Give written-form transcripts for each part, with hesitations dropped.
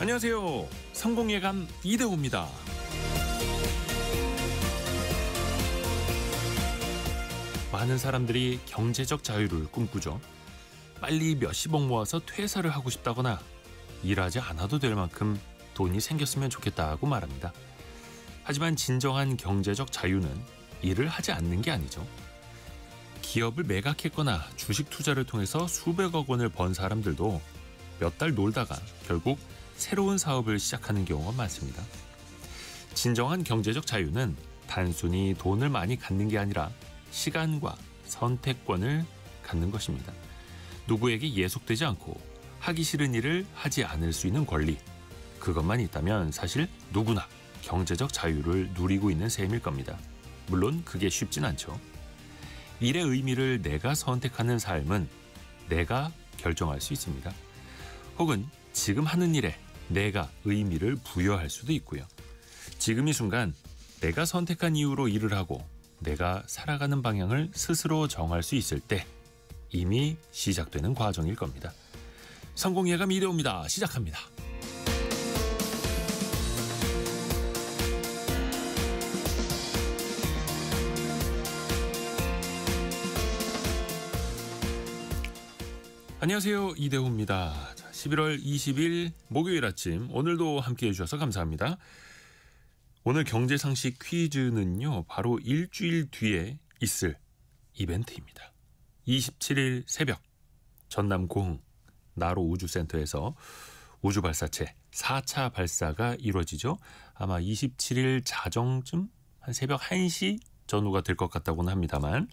안녕하세요. 성공예감 이대호입니다. 많은 사람들이 경제적 자유를 꿈꾸죠. 빨리 몇십억 모아서 퇴사를 하고 싶다거나 일하지 않아도 될 만큼 돈이 생겼으면 좋겠다고 말합니다. 하지만 진정한 경제적 자유는 일을 하지 않는 게 아니죠. 기업을 매각했거나 주식 투자를 통해서 수백억 원을 번 사람들도 몇 달 놀다가 결국 새로운 사업을 시작하는 경우가 많습니다. 진정한 경제적 자유는 단순히 돈을 많이 갖는 게 아니라 시간과 선택권을 갖는 것입니다. 누구에게 예속되지 않고 하기 싫은 일을 하지 않을 수 있는 권리, 그것만 있다면 사실 누구나 경제적 자유를 누리고 있는 셈일 겁니다. 물론 그게 쉽진 않죠. 일의 의미를 내가 선택하는 삶은 내가 결정할 수 있습니다. 혹은 지금 하는 일에 내가 의미를 부여할 수도 있고요. 지금 이 순간 내가 선택한 이유로 일을 하고 내가 살아가는 방향을 스스로 정할 수 있을 때 이미 시작되는 과정일 겁니다. 성공예감 이대호입니다. 시작합니다. 안녕하세요. 이대호입니다. 11월 20일 목요일 아침, 오늘도 함께해 주셔서 감사합니다. 오늘 경제상식 퀴즈는요, 바로 일주일 뒤에 있을 이벤트입니다. 27일 새벽 전남 고흥 나로 우주센터에서 우주발사체 4차 발사가 이루어지죠. 아마 27일 자정쯤 한 새벽 1시 전후가 될 것 같다고는 합니다만,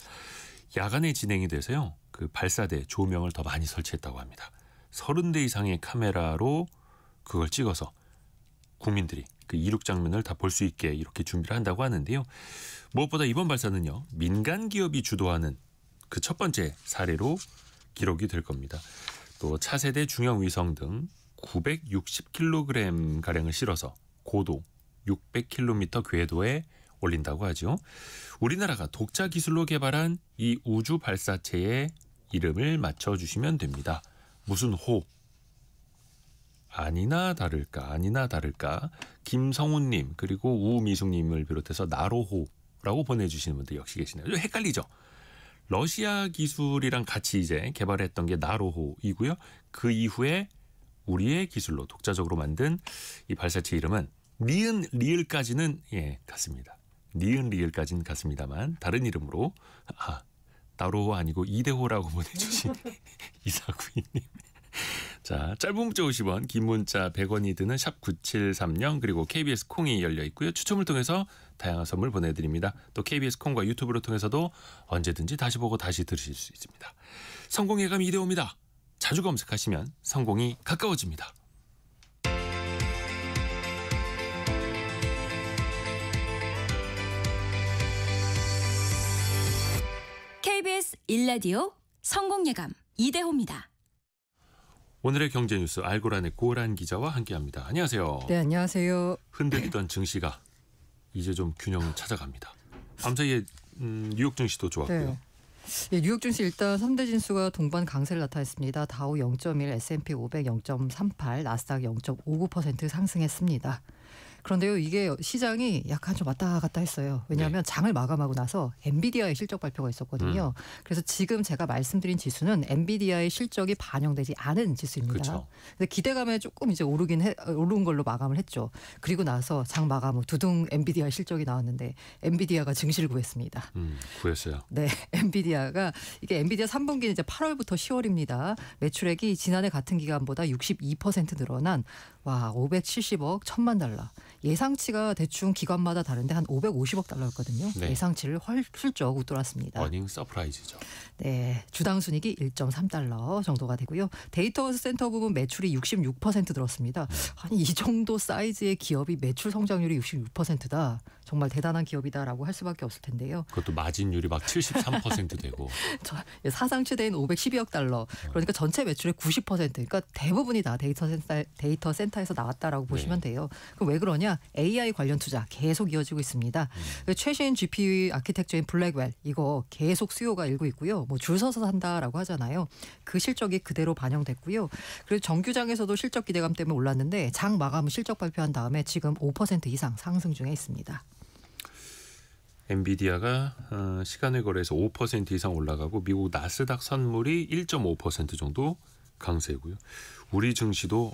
야간에 진행이 돼서요, 그 발사대 조명을 더 많이 설치했다고 합니다. 30대 이상의 카메라로 그걸 찍어서 국민들이 그 이륙 장면을 다 볼 수 있게 이렇게 준비를 한다고 하는데요. 무엇보다 이번 발사는요, 민간 기업이 주도하는 그 첫 번째 사례로 기록이 될 겁니다. 또 차세대 중형 위성 등 960kg가량을 실어서 고도 600km 궤도에 올린다고 하죠. 우리나라가 독자 기술로 개발한 이 우주 발사체의 이름을 맞춰주시면 됩니다. 무슨 호? 아니나 다를까 김성훈님 그리고 우미숙님을 비롯해서 나로호라고 보내주시는 분들 역시 계시네요. 좀 헷갈리죠? 러시아 기술이랑 같이 이제 개발했던 게 나로호이고요. 그 이후에 우리의 기술로 독자적으로 만든 이 발사체 이름은 니은 리을까지는 같습니다. 니은 리을까지는 같습니다만 다른 이름으로 나로호 아니고 이대호라고 보내주신 이사구이님. 자, 짧은 문자 50원, 긴 문자 100원이 드는 샵 9730, 그리고 KBS 콩이 열려 있고요. 추첨을 통해서 다양한 선물 보내드립니다. 또 KBS 콩과 유튜브를 통해서도 언제든지 다시 보고 다시 들으실 수 있습니다. 성공예감 이대호입니다. 자주 검색하시면 성공이 가까워집니다. KBS 1라디오 성공예감 이대호입니다. 오늘의 경제뉴스 알고란의 고란 기자와 함께합니다. 안녕하세요. 네, 안녕하세요. 흔들리던 증시가 이제 좀 균형을 찾아갑니다. 밤사이에 뉴욕 증시도 좋았고요. 네. 예, 뉴욕 증시 일단 3대 진수가 동반 강세를 나타냈습니다. 다우 0.1, S&P 500 0.38, 나스닥 0.59% 상승했습니다. 그런데요, 이게 시장이 약간 좀 왔다 갔다 했어요. 왜냐하면 장을 마감하고 나서 엔비디아의 실적 발표가 있었거든요. 그래서 지금 제가 말씀드린 지수는 엔비디아의 실적이 반영되지 않은 지수입니다. 그렇죠. 근데 기대감에 조금 이제 오른 걸로 마감을 했죠. 그리고 나서 장 마감 후 두둥 엔비디아 실적이 나왔는데 엔비디아가 증시를 구했습니다. 구했어요. 네, 엔비디아가 이게 엔비디아 3분기는 이제 8월부터 10월입니다. 매출액이 지난해 같은 기간보다 62% 늘어난 570억 1,000만 달러. 예상치가 대충 기관마다 다른데 한 550억 달러였거든요. 네. 예상치를 훌쩍 웃돌았습니다. 어닝 서프라이즈죠. 네, 주당 순이익이 1.3달러 정도가 되고요. 데이터 센터 부분 매출이 66% 늘었습니다. 아니 이 정도 사이즈의 기업이 매출 성장률이 66%다. 정말 대단한 기업이다라고 할 수밖에 없을 텐데요. 그것도 마진율이 막 73% 되고. 사상 최대인 512억 달러. 그러니까 전체 매출의 90%. 그러니까 대부분이 다 데이터 센터에서 나왔다라고 보시면 돼요. 그럼 왜 그러냐? AI 관련 투자 계속 이어지고 있습니다. 최신 GPU 아키텍처인 블랙웰 이거 계속 수요가 일고 있고요. 뭐 줄 서서 산다라고 하잖아요. 그 실적이 그대로 반영됐고요. 그리고 정규장에서도 실적 기대감 때문에 올랐는데 장 마감 실적 발표한 다음에 지금 5% 이상 상승 중에 있습니다. 엔비디아가 시간의 거래에서 5% 이상 올라가고 미국 나스닥 선물이 1.5% 정도 강세고요. 우리 증시도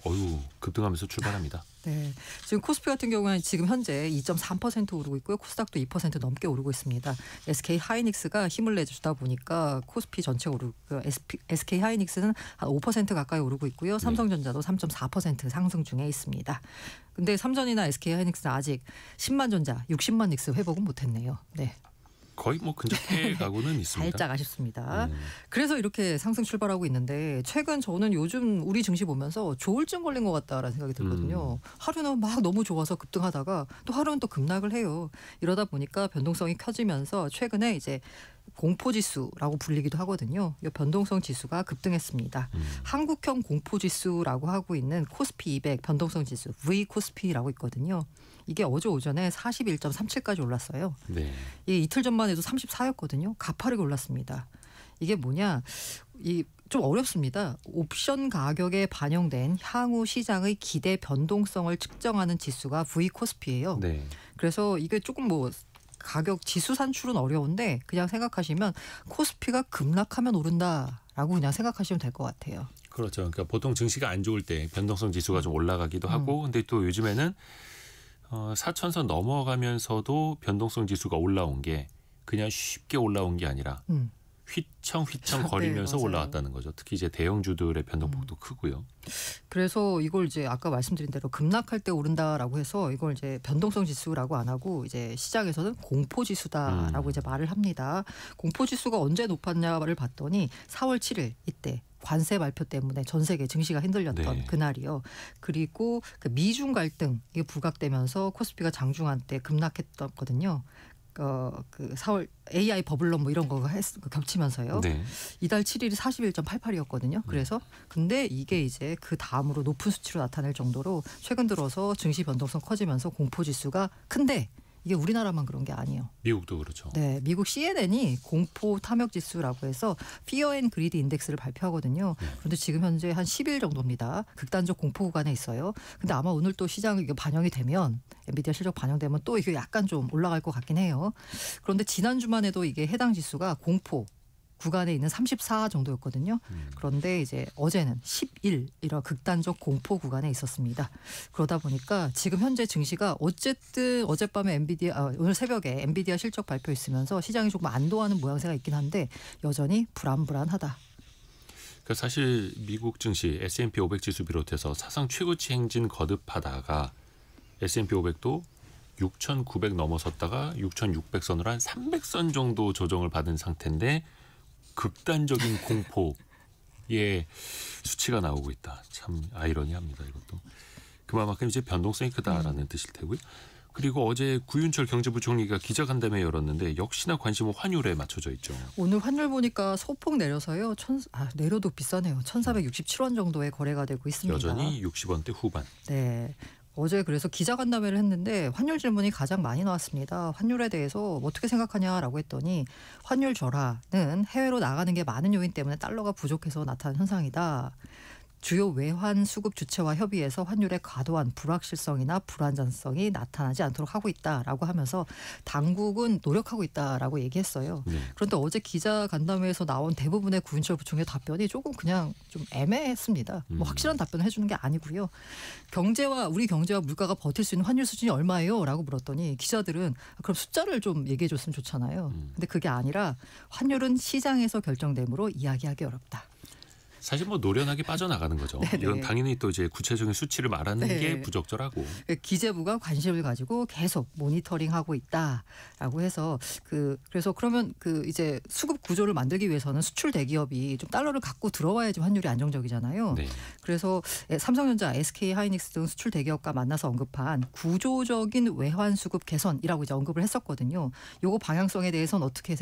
급등하면서 출발합니다. 네, 지금 코스피 같은 경우는 지금 현재 2.3% 오르고 있고요. 코스닥도 2% 넘게 오르고 있습니다. SK 하이닉스가 힘을 내주다 보니까 코스피 전체가 오르고 SK 하이닉스는 한 5% 가까이 오르고 있고요. 삼성전자도 3.4% 상승 중에 있습니다. 근데 삼전이나 SK 하이닉스는 아직 10만 전자, 60만 닉스 회복은 못했네요. 네. 거의 뭐 근접해 가고는 있습니다. 살짝 아쉽습니다. 그래서 이렇게 상승 출발하고 있는데 최근 저는 요즘 우리 증시 보면서 조울증 걸린 것 같다라는 생각이 들거든요. 하루는 막 너무 좋아서 급등하다가 또 하루는 또 급락을 해요. 이러다 보니까 변동성이 커지면서 최근에 이제 공포지수라고 불리기도 하거든요. 이 변동성 지수가 급등했습니다. 한국형 공포지수라고 하고 있는 코스피 200 변동성 지수 V 코스피라고 있거든요. 이게 어제 오전에 41.37까지 올랐어요. 네. 이게 이틀 전만 해도 34였거든요. 가파르게 올랐습니다. 이게 뭐냐? 좀 어렵습니다. 옵션 가격에 반영된 향후 시장의 기대 변동성을 측정하는 지수가 V 코스피예요. 네. 그래서 이게 조금 가격 지수 산출은 어려운데 그냥 생각하시면 코스피가 급락하면 오른다라고 그냥 생각하시면 될 것 같아요. 그렇죠. 그러니까 보통 증시가 안 좋을 때 변동성 지수가 좀 올라가기도 하고 근데 또 요즘에는 4천선 넘어가면서도 변동성 지수가 올라온 게 그냥 쉽게 올라온 게 아니라 휘청휘청 거리면서 네, 올라왔다는 거죠. 특히 이제 대형주들의 변동폭도 크고요. 그래서 이걸 이제 아까 말씀드린 대로 급락할 때 오른다라고 해서 이걸 이제 변동성 지수라고 안 하고 이제 시장에서는 공포 지수다라고 이제 말을 합니다. 공포 지수가 언제 높았냐를 봤더니 4월 7일 이때 관세 발표 때문에 전 세계 증시가 흔들렸던 그날이요. 그리고 그 미중 갈등 이게 부각되면서 코스피가 장중한 때 급락했었거든요. 그 4월 AI 버블럼 뭐 이런 거 겹치면서요. 네. 이달 7일이 41.88이었거든요. 그래서 근데 이게 이제 그 다음으로 높은 수치로 나타낼 정도로 최근 들어서 증시 변동성 커지면서 공포 지수가 큰데 이게 우리나라만 그런 게 아니에요. 미국도 그렇죠. 네, 미국 CNN이 공포 탐욕 지수라고 해서 Fear and Greed 인덱스를 발표하거든요. 그런데 지금 현재 한 10일 정도입니다. 극단적 공포 구간에 있어요. 근데 아마 오늘 또 시장에 이게 반영이 되면 엔비디아 실적 반영되면 또 이게 약간 좀 올라갈 것 같긴 해요. 그런데 지난주만 해도 이게 해당 지수가 공포 구간에 있는 34 정도였거든요. 그런데 이제 어제는 11 이런 극단적 공포 구간에 있었습니다. 그러다 보니까 지금 현재 증시가 어쨌든 어젯밤에 오늘 새벽에 엔비디아 실적 발표 있으면서 시장이 조금 안도하는 모양새가 있긴 한데 여전히 불안하다. 그러니까 사실 미국 증시 S&P 500 지수 비롯해서 사상 최고치 행진 거듭하다가 S&P 500도 6,900 넘어섰다가 6,600선으로 한 300선 정도 조정을 받은 상태인데 극단적인 공포의 수치가 나오고 있다. 참 아이러니합니다. 이것도. 그만큼 이제 변동성이 크다라는 뜻일 테고요. 그리고 어제 구윤철 경제부총리가 기자간담회 열었는데 역시나 관심은 환율에 맞춰져 있죠. 오늘 환율 보니까 소폭 내려서요. 내려도 비싸네요. 1,467원 정도의 거래가 되고 있습니다. 여전히 60원대 후반. 네. 어제 그래서 기자간담회를 했는데 환율 질문이 가장 많이 나왔습니다. 환율에 대해서 어떻게 생각하냐라고 했더니 환율 절하는 해외로 나가는 게 많은 요인 때문에 달러가 부족해서 나타난 현상이다. 주요 외환 수급 주체와 협의해서 환율의 과도한 불확실성이나 불안정성이 나타나지 않도록 하고 있다라고 하면서 당국은 노력하고 있다라고 얘기했어요. 그런데 어제 기자간담회에서 나온 대부분의 구윤철 부총리의 답변이 조금 그냥 좀 애매했습니다. 뭐 확실한 답변을 해주는 게 아니고요. 우리 경제와 물가가 버틸 수 있는 환율 수준이 얼마예요? 라고 물었더니 기자들은 그럼 숫자를 좀 얘기해 줬으면 좋잖아요. 근데 그게 아니라 환율은 시장에서 결정되므로 이야기하기 어렵다. 사실 뭐 노련하게 빠져나가는 거죠. 네네. 이건 당연히 또 이제 구체적인 수치를 말하는 네. 게 부적절하고. 기재부가 관심을 가지고 계속 모니터링하고 있다라고 해서 그래서 그러면 이제 수급 구조를 만들기 위해서는 수출 대기업이 좀 달러를 갖고 들어와야지 환율이 안정적이잖아요. 네. 그래서 삼성전자, SK 하이닉스 등 수출 대기업과 만나서 언급한 구조적인 외환 수급 개선이라고 이제 언급을 했었거든요. 요거 방향성에 대해서는 어떻게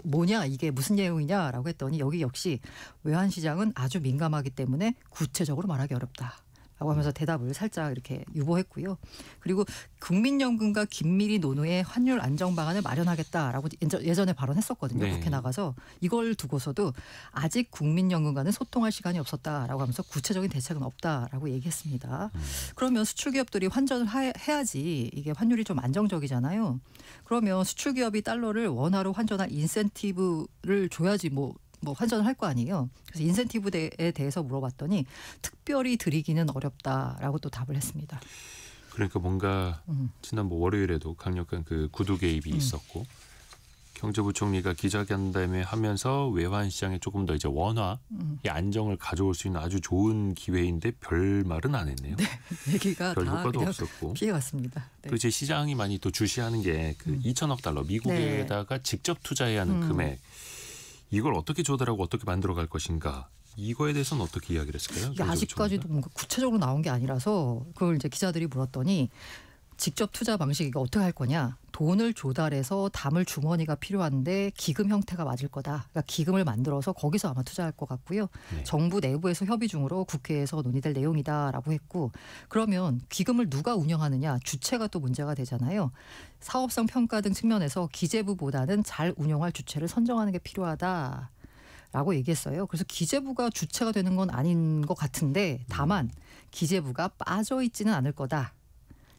뭐냐 이게 무슨 내용이냐라고 했더니 여기 역시 외환 시장은 아주 민감하기 때문에 구체적으로 말하기 어렵다라고 하면서 대답을 살짝 이렇게 유보했고요. 그리고 국민연금과 긴밀히 논의해 환율 안정 방안을 마련하겠다라고 예전에 발언했었거든요. 네. 국회 나가서 이걸 두고서도 아직 국민연금과는 소통할 시간이 없었다라고 하면서 구체적인 대책은 없다라고 얘기했습니다. 그러면 수출기업들이 환전을 해야지 이게 환율이 좀 안정적이잖아요. 그러면 수출기업이 달러를 원화로 환전할 인센티브를 줘야지 뭐 환전을 할 거 아니에요. 그래서 인센티브에 대해서 물어봤더니 특별히 드리기는 어렵다라고 또 답을 했습니다. 그러니까 뭔가 지난 월요일에도 강력한 구두 개입이 있었고 경제부총리가 기자간담회 하면서 외환 시장에 조금 더 이제 원화의 안정을 가져올 수 있는 아주 좋은 기회인데 별 말은 안 했네요. 네, 얘기가 별 다 효과도 그냥 없었고 피해갔습니다. 네. 그 이제 시장이 많이 또 주시하는 게 2천억 달러 미국에다가 직접 투자해야 하는 금액. 이걸 어떻게 조달하고 어떻게 만들어갈 것인가. 이거에 대해서는 어떻게 이야기를 했을까요? 이게 아직까지도 뭔가 구체적으로 나온 게 아니라서 그걸 이제 기자들이 물었더니 직접 투자 방식이 어떻게 할 거냐. 돈을 조달해서 담을 주머니가 필요한데 기금 형태가 맞을 거다. 그러니까 기금을 만들어서 거기서 아마 투자할 것 같고요. 네. 정부 내부에서 협의 중으로 국회에서 논의될 내용이다라고 했고 그러면 기금을 누가 운영하느냐. 주체가 또 문제가 되잖아요. 사업성 평가 등 측면에서 기재부보다는 잘 운영할 주체를 선정하는 게 필요하다. 라고 얘기했어요. 그래서 기재부가 주체가 되는 건 아닌 것 같은데 다만 기재부가 빠져 있지는 않을 거다.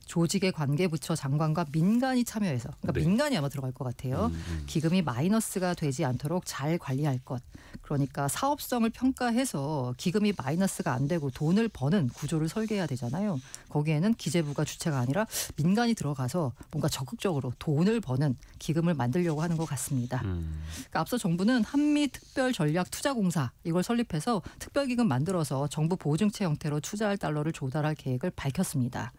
조직의 관계부처 장관과 민간이 참여해서 그러니까 네. 민간이 아마 들어갈 것 같아요. 기금이 마이너스가 되지 않도록 잘 관리할 것. 그러니까 사업성을 평가해서 기금이 마이너스가 안 되고 돈을 버는 구조를 설계해야 되잖아요. 거기에는 기재부가 주체가 아니라 민간이 들어가서 뭔가 적극적으로 돈을 버는 기금을 만들려고 하는 것 같습니다. 그러니까 앞서 정부는 한미특별전략투자공사 이걸 설립해서 특별기금 만들어서 정부 보증체 형태로 투자할 달러를 조달할 계획을 밝혔습니다.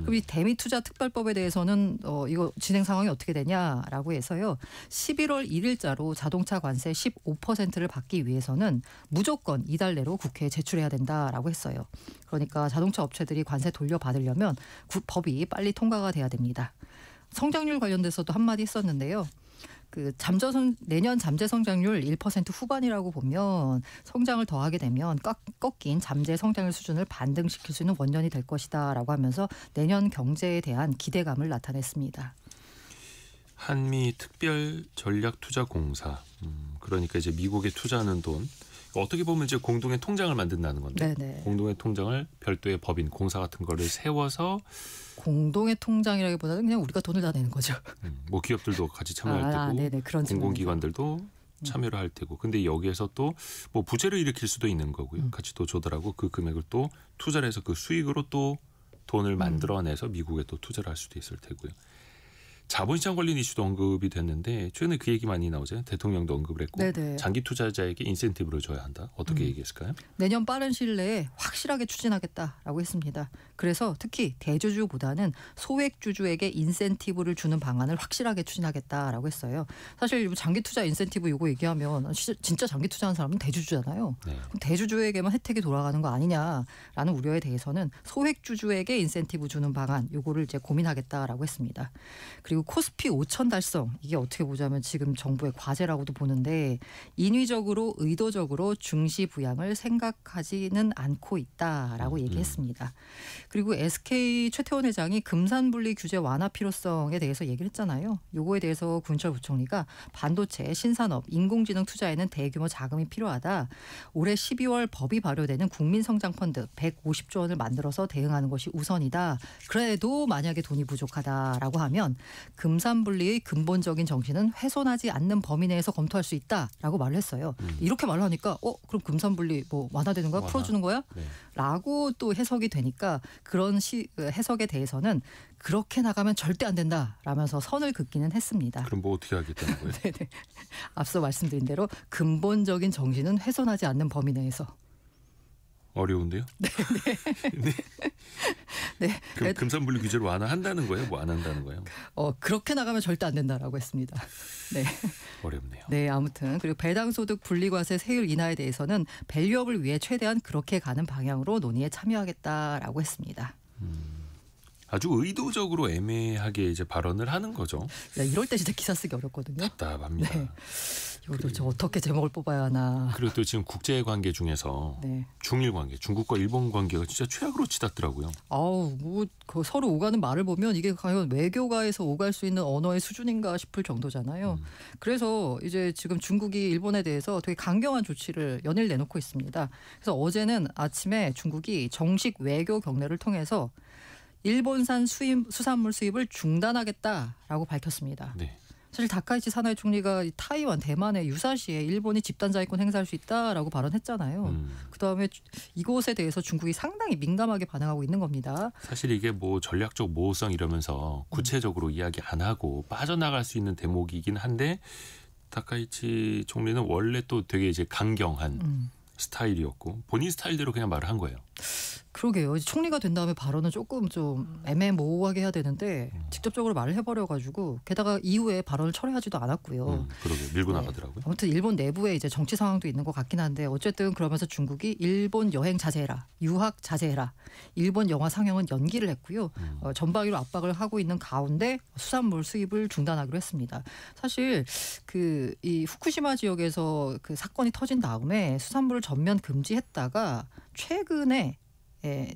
그럼 이 대미투자특별법에 대해서는 이거 진행 상황이 어떻게 되냐라고 해서요. 11월 1일자로 자동차 관세 15%를 받기 위해서는 무조건 이달 내로 국회에 제출해야 된다라고 했어요. 그러니까 자동차 업체들이 관세 돌려받으려면 법이 빨리 통과가 돼야 됩니다. 성장률 관련돼서도 한마디 했었는데요. 내년 잠재 성장률 1% 후반이라고 보면 성장을 더하게 되면 꺾인 잠재 성장률 수준을 반등시킬 수 있는 원년이 될 것이다라고 하면서 내년 경제에 대한 기대감을 나타냈습니다. 한미 특별 전략 투자 공사. 그러니까 이제 미국에 투자하는 돈 어떻게 보면 이제 공동의 통장을 만든다는 건데 네네. 공동의 통장을 별도의 법인 공사 같은 거를 세워서 공동의 통장이라기보다는 그냥 우리가 돈을 다 내는 거죠. 뭐 기업들도 같이 참여할 테고 네네, 그런 공공기관들도 참여를 할 테고 근데 여기에서 또 뭐 부채를 일으킬 수도 있는 거고요. 같이 또 조달하고 그 금액을 또 투자를 해서 그 수익으로 또 돈을 만들어내서 미국에 또 투자를 할 수도 있을 테고요. 자본시장 관련 이슈도 언급이 됐는데 최근에 그 얘기 많이 나오잖아요. 대통령도 언급을 했고 네네. 장기 투자자에게 인센티브를 줘야 한다. 어떻게 얘기했을까요? 내년 빠른 시일 내에 확실하게 추진하겠다라고 했습니다. 그래서 특히 대주주보다는 소액주주에게 인센티브를 주는 방안을 확실하게 추진하겠다라고 했어요. 사실 장기 투자 인센티브 이거 얘기하면 진짜 장기 투자하는 사람은 대주주잖아요. 네. 그럼 대주주에게만 혜택이 돌아가는 거 아니냐라는 우려에 대해서는 소액주주에게 인센티브 주는 방안 요거를 이제 고민하겠다라고 했습니다. 그리고 코스피 5천 달성 이게 어떻게 보자면 지금 정부의 과제라고도 보는데 인위적으로 의도적으로 중시 부양을 생각하지는 않고 있다라고 얘기했습니다. 그리고 SK 최태원 회장이 금산분리 규제 완화 필요성에 대해서 얘기를 했잖아요. 요거에 대해서 군철 부총리가 반도체, 신산업, 인공지능 투자에는 대규모 자금이 필요하다. 올해 12월 법이 발효되는 국민성장펀드 150조 원을 만들어서 대응하는 것이 우선이다. 그래도 만약에 돈이 부족하다라고 하면 금산분리의 근본적인 정신은 훼손하지 않는 범위 내에서 검토할 수 있다라고 말을 했어요. 이렇게 말을 하니까 그럼 금산분리 뭐 완화되는 거야? 풀어주는 거야? 네. 라고 또 해석이 되니까 그런 해석에 대해서는 그렇게 나가면 절대 안 된다라면서 선을 긋기는 했습니다. 그럼 뭐 어떻게 하겠다는 거예요? 네네. 앞서 말씀드린 대로 근본적인 정신은 훼손하지 않는 범위 내에서 어려운데요? 네. 네. 그럼 금산분리 규제를 완화한다는 거예요? 뭐 안 한다는 거예요? 그렇게 나가면 절대 안 된다라고 했습니다. 네. 어렵네요. 네, 아무튼 그리고 배당소득 분리과세 세율 인하에 대해서는 밸류업을 위해 최대한 그렇게 가는 방향으로 논의에 참여하겠다라고 했습니다. 아주 의도적으로 애매하게 이제 발언을 하는 거죠. 야, 이럴 때 진짜 기사 쓰기 어렵거든요. 답답합니다. 네. 이것도 저 어떻게 제목을 뽑아야 하나. 그리고 또 지금 국제 관계 중에서 네. 중일 관계, 중국과 일본 관계가 진짜 최악으로 치닫더라고요. 그 서로 오가는 말을 보면 이게 과연 외교가에서 오갈 수 있는 언어의 수준인가 싶을 정도잖아요. 그래서 이제 지금 중국이 일본에 대해서 되게 강경한 조치를 연일 내놓고 있습니다. 그래서 어제는 아침에 중국이 정식 외교 경례를 통해서 일본산 수산물 수입을 중단하겠다라고 밝혔습니다. 네. 사실 다카이치 사나이 총리가 타이완, 대만의 유사시에 일본이 집단 자위권 행사할 수 있다라고 발언했잖아요. 그다음에 이곳에 대해서 중국이 상당히 민감하게 반응하고 있는 겁니다. 사실 이게 뭐 전략적 모호성 이러면서 구체적으로 이야기 안 하고 빠져나갈 수 있는 대목이긴 한데 다카이치 총리는 원래 또 되게 이제 강경한 스타일이었고 본인 스타일대로 그냥 말을 한 거예요. 그러게요. 총리가 된 다음에 발언은 조금 좀 애매모호하게 해야 되는데 직접적으로 말을 해버려가지고 게다가 이후에 발언을 철회하지도 않았고요. 그러게 밀고 나가더라고요. 아무튼 일본 내부에 이제 정치 상황도 있는 것 같긴 한데 어쨌든 그러면서 중국이 일본 여행 자제해라, 유학 자제해라, 일본 영화 상영은 연기를 했고요. 전방위로 압박을 하고 있는 가운데 수산물 수입을 중단하기로 했습니다. 사실 이 후쿠시마 지역에서 그 사건이 터진 다음에 수산물을 전면 금지했다가 최근에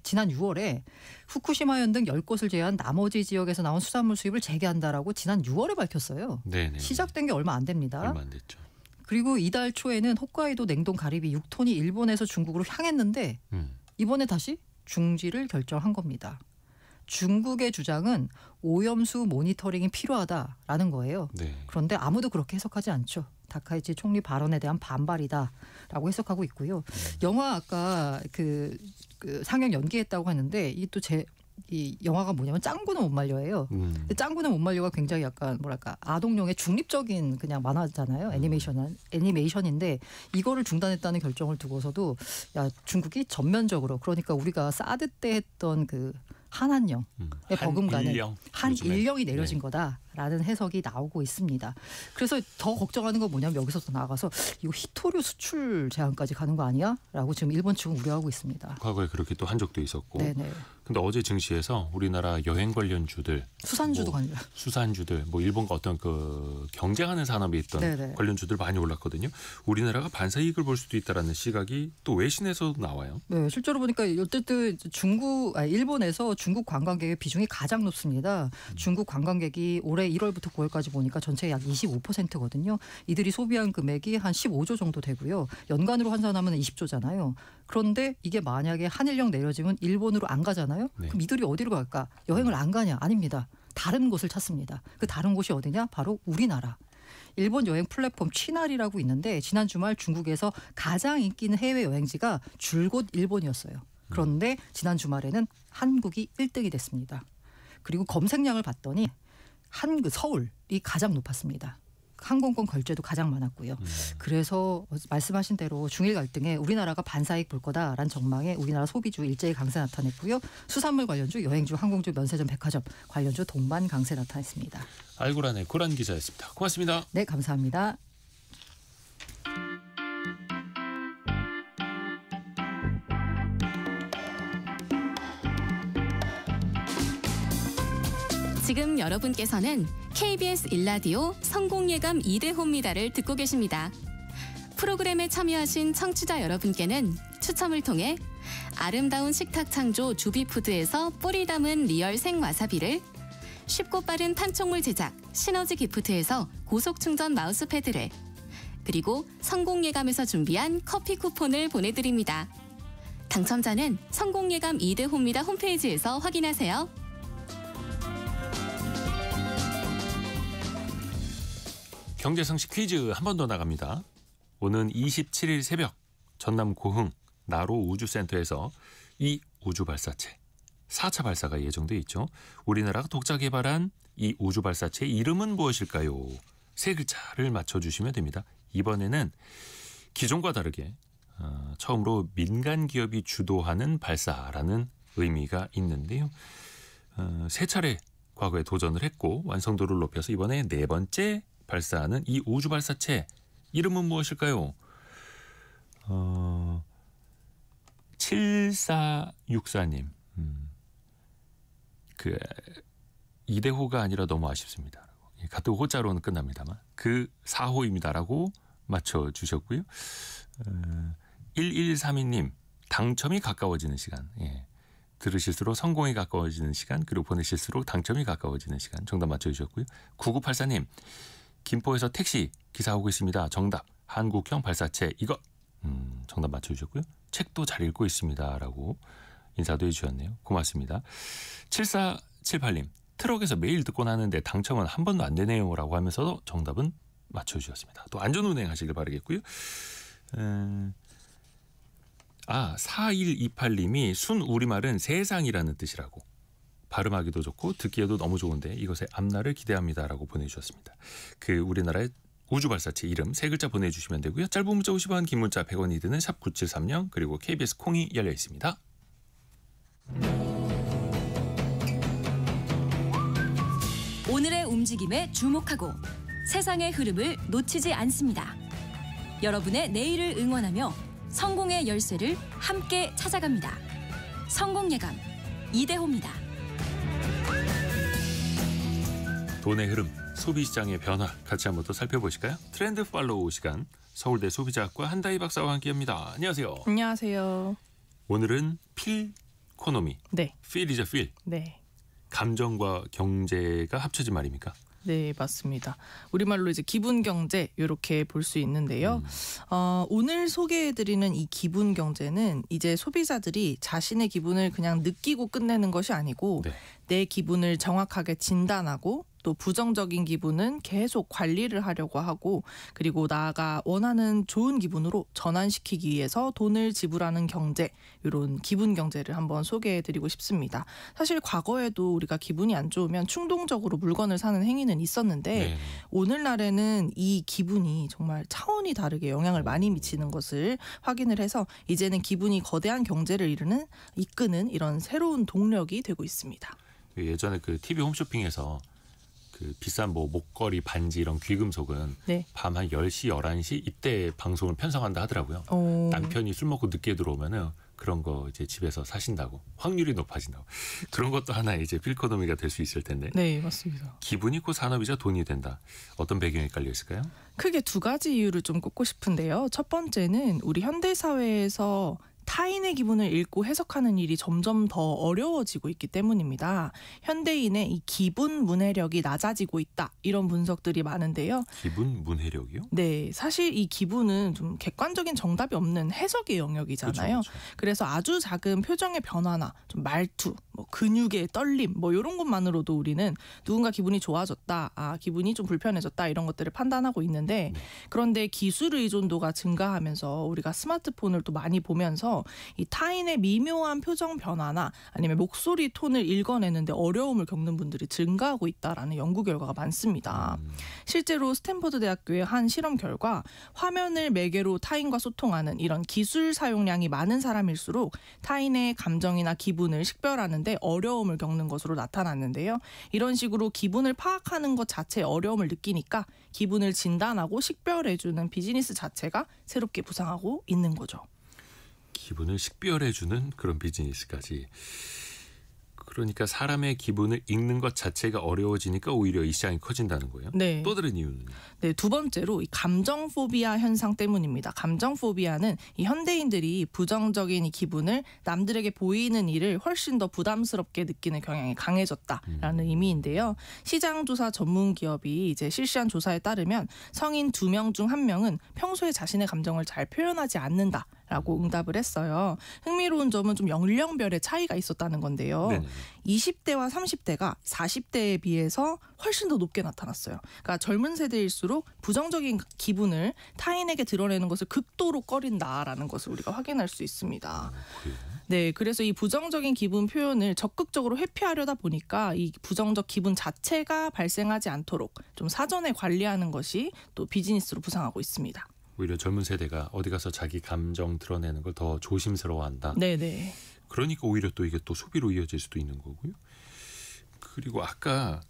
지난 6월에 후쿠시마현 등 10곳을 제외한 나머지 지역에서 나온 수산물 수입을 재개한다라고 지난 6월에 밝혔어요. 네네. 시작된 게 얼마 안 됩니다. 얼마 안 됐죠. 그리고 이달 초에는 홋카이도 냉동 가리비 6톤이 일본에서 중국으로 향했는데 이번에 다시 중지를 결정한 겁니다. 중국의 주장은 오염수 모니터링이 필요하다라는 거예요. 네. 그런데 아무도 그렇게 해석하지 않죠. 다카이치 총리 발언에 대한 반발이다라고 해석하고 있고요. 영화 아까 그 상영 연기했다고 하는데 이게 또 이 영화가 뭐냐면 짱구는 못 말려예요. 근데 짱구는 못 말려가 굉장히 약간 뭐랄까 아동용의 중립적인 그냥 만화잖아요. 애니메이션인데 이거를 중단했다는 결정을 두고서도 야 중국이 전면적으로 그러니까 우리가 사드 때 했던 그 한한령의 버금가는 한일령이 내려진 거다라는 해석이 나오고 있습니다. 그래서 더 걱정하는 건 뭐냐면 여기서 더 나아가서 이거 히토류 수출 제한까지 가는 거 아니야? 라고 지금 일본 측은 우려하고 있습니다. 과거에 그렇게 또 한 적도 있었고. 네네. 근데 어제 증시에서 우리나라 여행 관련주들, 수산주들, 뭐 일본과 어떤 그 경쟁하는 산업에 있던 네네. 관련주들 많이 올랐거든요. 우리나라가 반사이익을 볼 수도 있다라는 시각이 또 외신에서도 나와요. 네, 실제로 보니까 어쨌든 일본에서 중국 관광객의 비중이 가장 높습니다. 중국 관광객이 올해 1월부터 9월까지 보니까 전체의 약 25%거든요. 이들이 소비한 금액이 한 15조 정도 되고요. 연간으로 환산하면 20조잖아요. 그런데 이게 만약에 한일령 내려지면 일본으로 안 가잖아요. 네. 그럼 이들이 어디로 갈까? 여행을 안 가냐? 아닙니다. 다른 곳을 찾습니다. 그 다른 곳이 어디냐? 바로 우리나라. 일본 여행 플랫폼 취날이라고 있는데 지난 주말 중국에서 가장 인기 있는 해외 여행지가 줄곧 일본이었어요. 그런데 지난 주말에는 한국이 1등이 됐습니다. 그리고 검색량을 봤더니 서울이 가장 높았습니다. 항공권 결제도 가장 많았고요. 그래서 말씀하신 대로 중일 갈등에 우리나라가 반사이익 볼 거다라는 전망에 우리나라 소비주 일제히 강세 나타냈고요. 수산물 관련주, 여행주, 항공주, 면세점, 백화점 관련주 동반 강세 나타냈습니다. 알고란의 고란 기자였습니다. 고맙습니다. 네, 감사합니다. 지금 여러분께서는 KBS 일라디오 성공예감 2대호입니다를 듣고 계십니다. 프로그램에 참여하신 청취자 여러분께는 추첨을 통해 아름다운 식탁 창조 주비푸드에서 뿌리 담은 리얼 생와사비를, 쉽고 빠른 판촉물 제작 시너지 기프트에서 고속충전 마우스패드를, 그리고 성공예감에서 준비한 커피 쿠폰을 보내드립니다. 당첨자는 성공예감 2대호입니다 홈페이지에서 확인하세요. 경제상식 퀴즈 한 번 더 나갑니다. 오는 27일 새벽 전남 고흥 나로 우주센터에서 이 우주발사체 4차 발사가 예정돼 있죠. 우리나라가 독자 개발한 이 우주발사체의 이름은 무엇일까요? 세 글자를 맞춰주시면 됩니다. 이번에는 기존과 다르게 처음으로 민간 기업이 주도하는 발사라는 의미가 있는데요. 세 차례 과거에 도전을 했고 완성도를 높여서 이번에 4번째 발사하는 이 우주 발사체 이름은 무엇일까요? 7464님. 그 이대호가 아니라 너무 아쉽습니다. 같은 호자로는 끝납니다만 그 4호입니다라고 맞춰주셨고요. 1132님 당첨이 가까워지는 시간. 예. 들으실수록 성공이 가까워지는 시간, 그리고 보내실수록 당첨이 가까워지는 시간. 정답 맞춰주셨고요. 9984님 김포에서 택시 기사 오고 있습니다. 정답 한국형 발사체 이것. 정답 맞춰주셨고요. 책도 잘 읽고 있습니다라고 인사도 해주셨네요. 고맙습니다. 7478님 트럭에서 매일 듣고 나는데 당첨은 한 번도 안 되네요 라고 하면서도 정답은 맞춰주셨습니다. 또 안전운행 하시길 바라겠고요. 4128님이 순우리말은 세상이라는 뜻이라고 발음하기도 좋고 듣기에도 너무 좋은데 이것의 앞날을 기대합니다라고 보내주셨습니다. 그 우리나라의 우주발사체 이름 3글자 보내주시면 되고요. 짧은 문자 50원, 긴 문자 100원이 드는 샵 9730 그리고 KBS 콩이 열려 있습니다. 오늘의 움직임에 주목하고 세상의 흐름을 놓치지 않습니다. 여러분의 내일을 응원하며 성공의 열쇠를 함께 찾아갑니다. 성공예감 이대호입니다. 돈의 흐름, 소비시장의 변화 같이 한번 더 살펴보실까요? 트렌드 팔로우 시간 서울대 소비자학과 한다희 박사와 함께합니다. 안녕하세요. 안녕하세요. 오늘은 필코노미. 네. Feel is a feel. 네. 감정과 경제가 합쳐진 말입니까? 네, 맞습니다. 우리말로 이제 기분 경제 이렇게 볼 수 있는데요. 오늘 소개해드리는 이 기분 경제는 이제 소비자들이 자신의 기분을 그냥 느끼고 끝내는 것이 아니고 네. 내 기분을 정확하게 진단하고 또 부정적인 기분은 계속 관리를 하려고 하고 그리고 나아가 원하는 좋은 기분으로 전환시키기 위해서 돈을 지불하는 경제 이런 기분 경제를 한번 소개해드리고 싶습니다. 사실 과거에도 우리가 기분이 안 좋으면 충동적으로 물건을 사는 행위는 있었는데 네. 오늘날에는 이 기분이 정말 차원이 다르게 영향을 많이 미치는 것을 확인을 해서 이제는 기분이 거대한 경제를 이끄는 이런 새로운 동력이 되고 있습니다. 예전에 그 TV 홈쇼핑에서 그 비싼 뭐 목걸이, 반지 이런 귀금속은 네. 밤 한 10시, 11시 이때 방송을 편성한다 하더라고요. 남편이 술 먹고 늦게 들어오면은 그런 거 이제 집에서 사신다고 확률이 높아진다고. 그런 것도 하나 이제 필코노미가 될 수 있을 텐데. 네, 맞습니다. 기분이 곧 산업이자 돈이 된다. 어떤 배경이 깔려 있을까요? 크게 2가지 이유를 좀 꼽고 싶은데요. 첫 번째는 우리 현대 사회에서 타인의 기분을 읽고 해석하는 일이 점점 더 어려워지고 있기 때문입니다. 현대인의 이 기분 문해력이 낮아지고 있다. 이런 분석들이 많은데요. 기분 문해력이요? 네, 사실 이 기분은 좀 객관적인 정답이 없는 해석의 영역이잖아요. 그쵸. 그래서 아주 작은 표정의 변화나 좀 말투, 뭐 근육의 떨림, 뭐 이런 것만으로도 우리는 누군가 기분이 좋아졌다, 기분이 좀 불편해졌다 이런 것들을 판단하고 있는데 그런데 기술 의존도가 증가하면서 우리가 스마트폰을 또 많이 보면서 이 타인의 미묘한 표정 변화나 아니면 목소리 톤을 읽어내는데 어려움을 겪는 분들이 증가하고 있다라는 연구 결과가 많습니다. 실제로 스탠퍼드 대학교의 한 실험 결과 화면을 매개로 타인과 소통하는 이런 기술 사용량이 많은 사람일수록 타인의 감정이나 기분을 식별하는데 어려움을 겪는 것으로 나타났는데요. 이런 식으로 기분을 파악하는 것 자체에 어려움을 느끼니까 기분을 진단하고 식별해주는 비즈니스 자체가 새롭게 부상하고 있는 거죠. 기분을 식별해주는 그런 비즈니스까지. 그러니까 사람의 기분을 읽는 것 자체가 어려워지니까 오히려 이 시장이 커진다는 거예요. 네. 또 다른 이유는? 네, 2번째로 이 감정 포비아 현상 때문입니다. 감정 포비아는 이 현대인들이 부정적인 이 기분을 남들에게 보이는 일을 훨씬 더 부담스럽게 느끼는 경향이 강해졌다라는 의미인데요. 시장 조사 전문 기업이 이제 실시한 조사에 따르면 성인 2명 중 1명은 평소에 자신의 감정을 잘 표현하지 않는다라고 응답을 했어요. 흥미로운 점은 좀 연령별의 차이가 있었다는 건데요. 네네. 20대와 30대가 40대에 비해서 훨씬 더 높게 나타났어요. 그러니까 젊은 세대일수록 부정적인 기분을 타인에게 드러내는 것을 극도로 꺼린다라는 것을 우리가 확인할 수 있습니다. 네, 그래서 이 부정적인 기분 표현을 적극적으로 회피하려다 보니까 이 부정적 기분 자체가 발생하지 않도록 좀 사전에 관리하는 것이 또 비즈니스로 부상하고 있습니다. 오히려 젊은 세대가 어디 가서 자기 감정 드러내는 걸 더 조심스러워한다. 네네. 그러니까 오히려 또 이게 또 소비로 이어질 수도 있는 거고요. 그리고 아까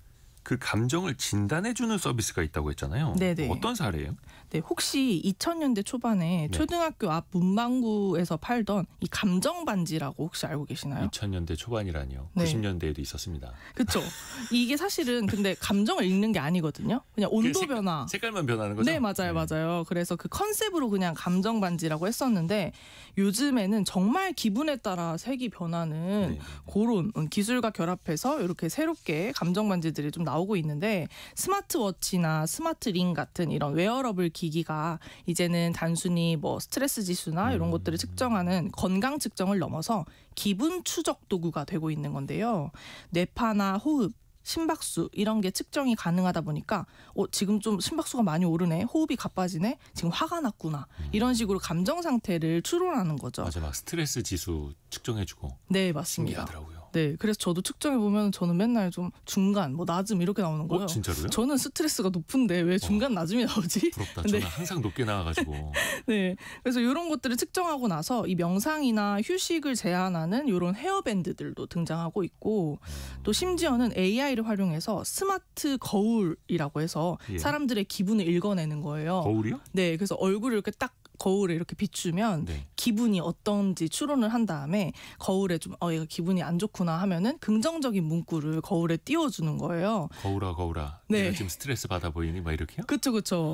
그 감정을 진단해주는 서비스가 있다고 했잖아요. 네네. 어떤 사례예요? 네, 혹시 2000년대 초반에 네. 초등학교 앞 문방구에서 팔던 이 감정 반지라고 혹시 알고 계시나요? 2000년대 초반이라니요. 네. 90년대에도 있었습니다. 그렇죠. 이게 사실은 근데 감정을 읽는 게 아니거든요. 그냥 온도 변화. 색깔만 변하는 거죠? 네, 맞아요, 맞아요. 그래서 그 컨셉으로 그냥 감정 반지라고 했었는데 요즘에는 정말 기분에 따라 색이 변하는 네. 그런 기술과 결합해서 이렇게 새롭게 감정 반지들이 좀 나오고 있는데 스마트워치나 스마트링 같은 이런 웨어러블 기기가 이제는 단순히 뭐 스트레스 지수나 이런 것들을 측정하는 건강 측정을 넘어서 기분 추적 도구가 되고 있는 건데요. 뇌파나 호흡, 심박수 이런 게 측정이 가능하다 보니까 지금 좀 심박수가 많이 오르네, 호흡이 가빠지네, 지금 화가 났구나 이런 식으로 감정 상태를 추론하는 거죠. 맞아, 막 스트레스 지수 측정해주고. 네, 맞습니다. 신기하더라고요. 네, 그래서 저도 측정해 보면 저는 맨날 좀 중간, 뭐 낮음 이렇게 나오는 거예요. 진짜로요? 저는 스트레스가 높은데 왜 중간 낮음이 나오지? 부럽다. 네. 저는 항상 높게 나와가지고. 네, 그래서 이런 것들을 측정하고 나서 이 명상이나 휴식을 제한하는 이런 헤어밴드들도 등장하고 있고 또 심지어는 AI를 활용해서 스마트 거울이라고 해서 예. 사람들의 기분을 읽어내는 거예요. 거울이요? 네, 그래서 얼굴을 이렇게 딱 거울에 이렇게 비추면 네. 기분이 어떤지 추론을 한 다음에 거울에 좀 얘가 기분이 안 좋구나 하면은 긍정적인 문구를 거울에 띄워주는 거예요. 거울아. 네. 내가 지금 스트레스 받아 보이니? 막 이렇게요? 그렇죠.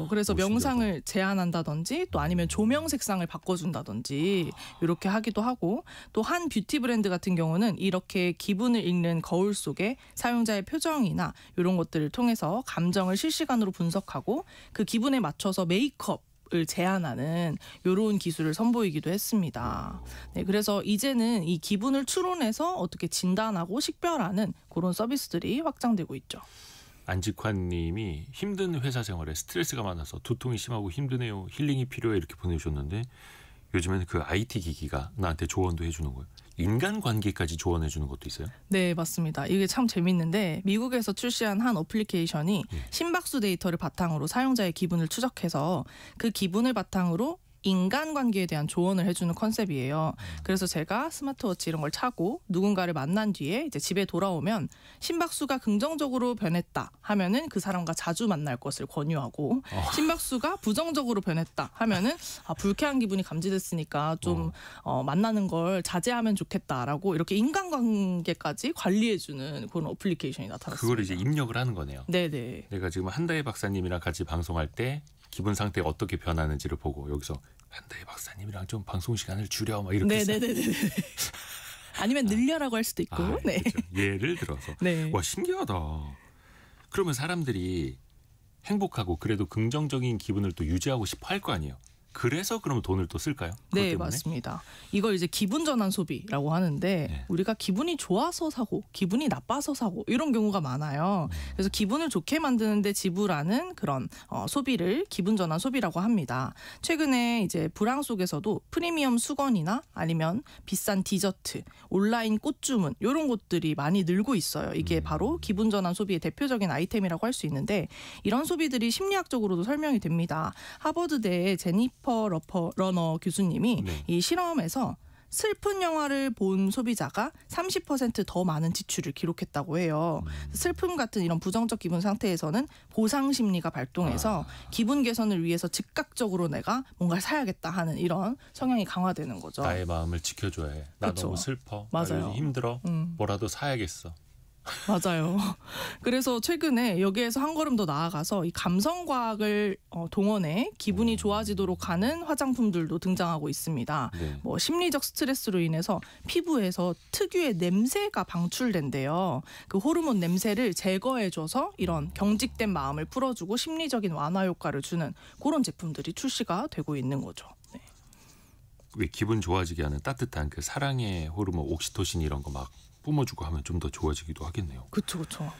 그래서 신기하다. 명상을 제한한다든지 또 아니면 조명 색상을 바꿔준다든지 이렇게 하기도 하고 또 한 뷰티 브랜드 같은 경우는 이렇게 기분을 읽는 거울 속에 사용자의 표정이나 이런 것들을 통해서 감정을 실시간으로 분석하고 그 기분에 맞춰서 메이크업 을 제한하는 이런 기술을 선보이기도 했습니다. 네, 그래서 이제는 이 기분을 추론해서 어떻게 진단하고 식별하는 그런 서비스들이 확장되고 있죠. 안직환님이 힘든 회사 생활에 스트레스가 많아서 두통이 심하고 힘드네요. 힐링이 필요해 이렇게 보내주셨는데 요즘에는 그 IT 기기가 나한테 조언도 해주는 거예요. 인간관계까지 조언해주는 것도 있어요? 네, 맞습니다. 이게 참 재밌는데 미국에서 출시한 한 어플리케이션이 예. 심박수 데이터를 바탕으로 사용자의 기분을 추적해서 그 기분을 바탕으로 인간관계에 대한 조언을 해주는 컨셉이에요. 그래서 제가 스마트워치 이런 걸 차고 누군가를 만난 뒤에 이제 집에 돌아오면 심박수가 긍정적으로 변했다 하면은 그 사람과 자주 만날 것을 권유하고 심박수가 부정적으로 변했다 하면은 불쾌한 기분이 감지됐으니까 좀 만나는 걸 자제하면 좋겠다라고 이렇게 인간관계까지 관리해주는 그런 어플리케이션이 나타났습니다. 그걸 이제 입력을 하는 거네요. 네네. 내가 지금 한다혜 박사님이랑 같이 방송할 때 기분 상태가 어떻게 변하는지를 보고 여기서 한다혜 박사님이랑 좀 방송 시간을 줄여 막 이렇게 네네네네. 아니면 늘려라고 할 수도 있고. 네. 그렇죠. 예를 들어서 네. 와 신기하다. 그러면 사람들이 행복하고 그래도 긍정적인 기분을 또 유지하고 싶어 할 거 아니에요. 그래서 그럼 돈을 또 쓸까요? 그것 네, 때문에? 맞습니다. 이걸 이제 기분 전환 소비라고 하는데 네. 우리가 기분이 좋아서 사고 기분이 나빠서 사고 이런 경우가 많아요. 그래서 기분을 좋게 만드는데 지불하는 그런 소비를 기분 전환 소비라고 합니다. 최근에 이제 불황 속에서도 프리미엄 수건이나 아니면 비싼 디저트, 온라인 꽃 주문 이런 것들이 많이 늘고 있어요. 이게 바로 기분 전환 소비의 대표적인 아이템이라고 할 수 있는데 이런 소비들이 심리학적으로도 설명이 됩니다. 하버드대의 제니퍼 러너 교수님이 네. 이 실험에서 슬픈 영화를 본 소비자가 30% 더 많은 지출을 기록했다고 해요. 슬픔 같은 이런 부정적 기분 상태에서는 보상 심리가 발동해서 기분 개선을 위해서 즉각적으로 내가 뭔가를 사야겠다 하는 이런 성향이 강화되는 거죠. 나의 마음을 지켜줘야 해. 나 그쵸. 너무 슬퍼. 맞아요. 나 요즘 힘들어. 음. 뭐라도 사야겠어. 맞아요. 그래서 최근에 여기에서 한 걸음 더 나아가서 이 감성과학을 동원해 기분이 좋아지도록 하는 화장품들도 등장하고 있습니다. 네. 뭐 심리적 스트레스로 인해서 피부에서 특유의 냄새가 방출된대요. 그 호르몬 냄새를 제거해줘서 이런 경직된 마음을 풀어주고 심리적인 완화 효과를 주는 그런 제품들이 출시가 되고 있는 거죠. 네. 왜 기분 좋아지게 하는 따뜻한 그 사랑의 호르몬 옥시토신 이런 거 막 뿜어주고 하면 좀 더 좋아지기도 하겠네요. 그렇죠.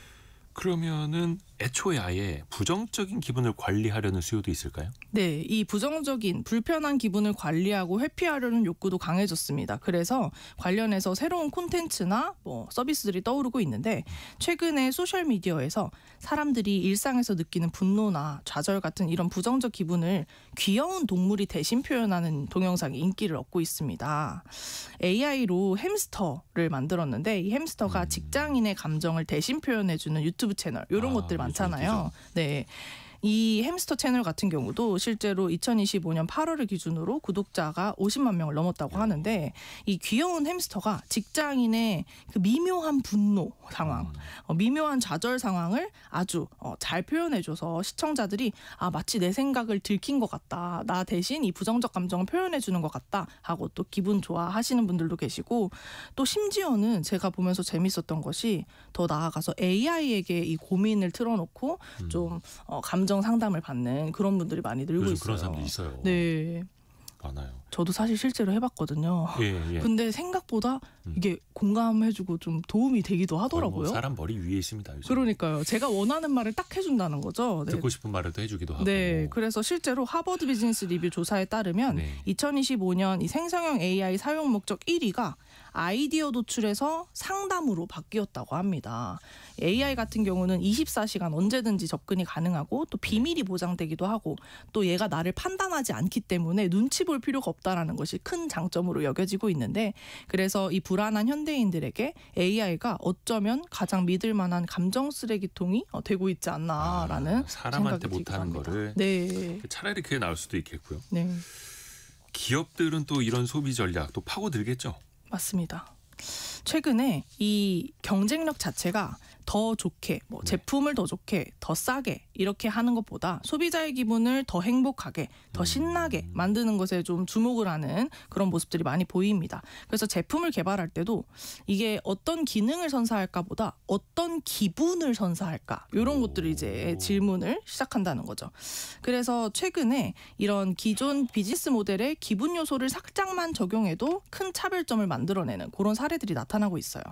그러면은 애초에 아예 부정적인 기분을 관리하려는 수요도 있을까요? 네, 이 부정적인 불편한 기분을 관리하고 회피하려는 욕구도 강해졌습니다. 그래서 관련해서 새로운 콘텐츠나 서비스들이 떠오르고 있는데 최근에 소셜 미디어에서 사람들이 일상에서 느끼는 분노나 좌절 같은 이런 부정적 기분을 귀여운 동물이 대신 표현하는 동영상이 인기를 얻고 있습니다. AI로 햄스터를 만들었는데 이 햄스터가 직장인의 감정을 대신 표현해주는 유튜브 채널 이런 것들 많잖아요. 네. 이 햄스터 채널 같은 경우도 실제로 2025년 8월을 기준으로 구독자가 50만 명을 넘었다고 하는데 이 귀여운 햄스터가 직장인의 그 미묘한 분노 상황, 미묘한 좌절 상황을 아주 잘 표현해줘서 시청자들이 마치 내 생각을 들킨 것 같다. 나 대신 이 부정적 감정을 표현해주는 것 같다 하고 또 기분 좋아하시는 분들도 계시고 또 심지어는 제가 보면서 재밌었던 것이 더 나아가서 AI에게 이 고민을 틀어놓고 좀 감정 상담을 받는 그런 분들이 많이 늘고 있어요. 그런 사람도 있어요. 네. 많아요. 저도 사실 실제로 해봤거든요. 예. 근데 생각보다 이게 공감해주고 좀 도움이 되기도 하더라고요. 사람 머리 위에 있습니다. 요즘. 그러니까요. 제가 원하는 말을 딱 해준다는 거죠. 네. 듣고 싶은 말을 또 해주기도 하고. 네. 그래서 실제로 하버드 비즈니스 리뷰 조사에 따르면 2025년 이 생성형 AI 사용 목적 1위가 아이디어 도출에서 상담으로 바뀌었다고 합니다. AI 같은 경우는 24시간 언제든지 접근이 가능하고 또 비밀이 보장되기도 하고 또 얘가 나를 판단하지 않기 때문에 눈치 볼 필요가 없다라는 것이 큰 장점으로 여겨지고 있는데 그래서 이 불안한 현대인들에게 AI가 어쩌면 가장 믿을 만한 감정 쓰레기통이 되고 있지 않나라는 사람한테 생각이 못하는 합니다. 거를 네. 차라리 그게 나을 수도 있겠고요. 네. 기업들은 또 이런 소비 전략 또 파고들겠죠. 맞습니다. 최근에 이 경쟁력 자체가 더 좋게 제품을 더 좋게 더 싸게 이렇게 하는 것보다 소비자의 기분을 더 행복하게 더 신나게 만드는 것에 좀 주목을 하는 그런 모습들이 많이 보입니다. 그래서 제품을 개발할 때도 이게 어떤 기능을 선사할까보다 어떤 기분을 선사할까 이런 것들을 이제 질문을 시작한다는 거죠. 그래서 최근에 이런 기존 비즈니스 모델의 기분 요소를 살짝만 적용해도 큰 차별점을 만들어내는 그런 사례들이 나타나고 있어요.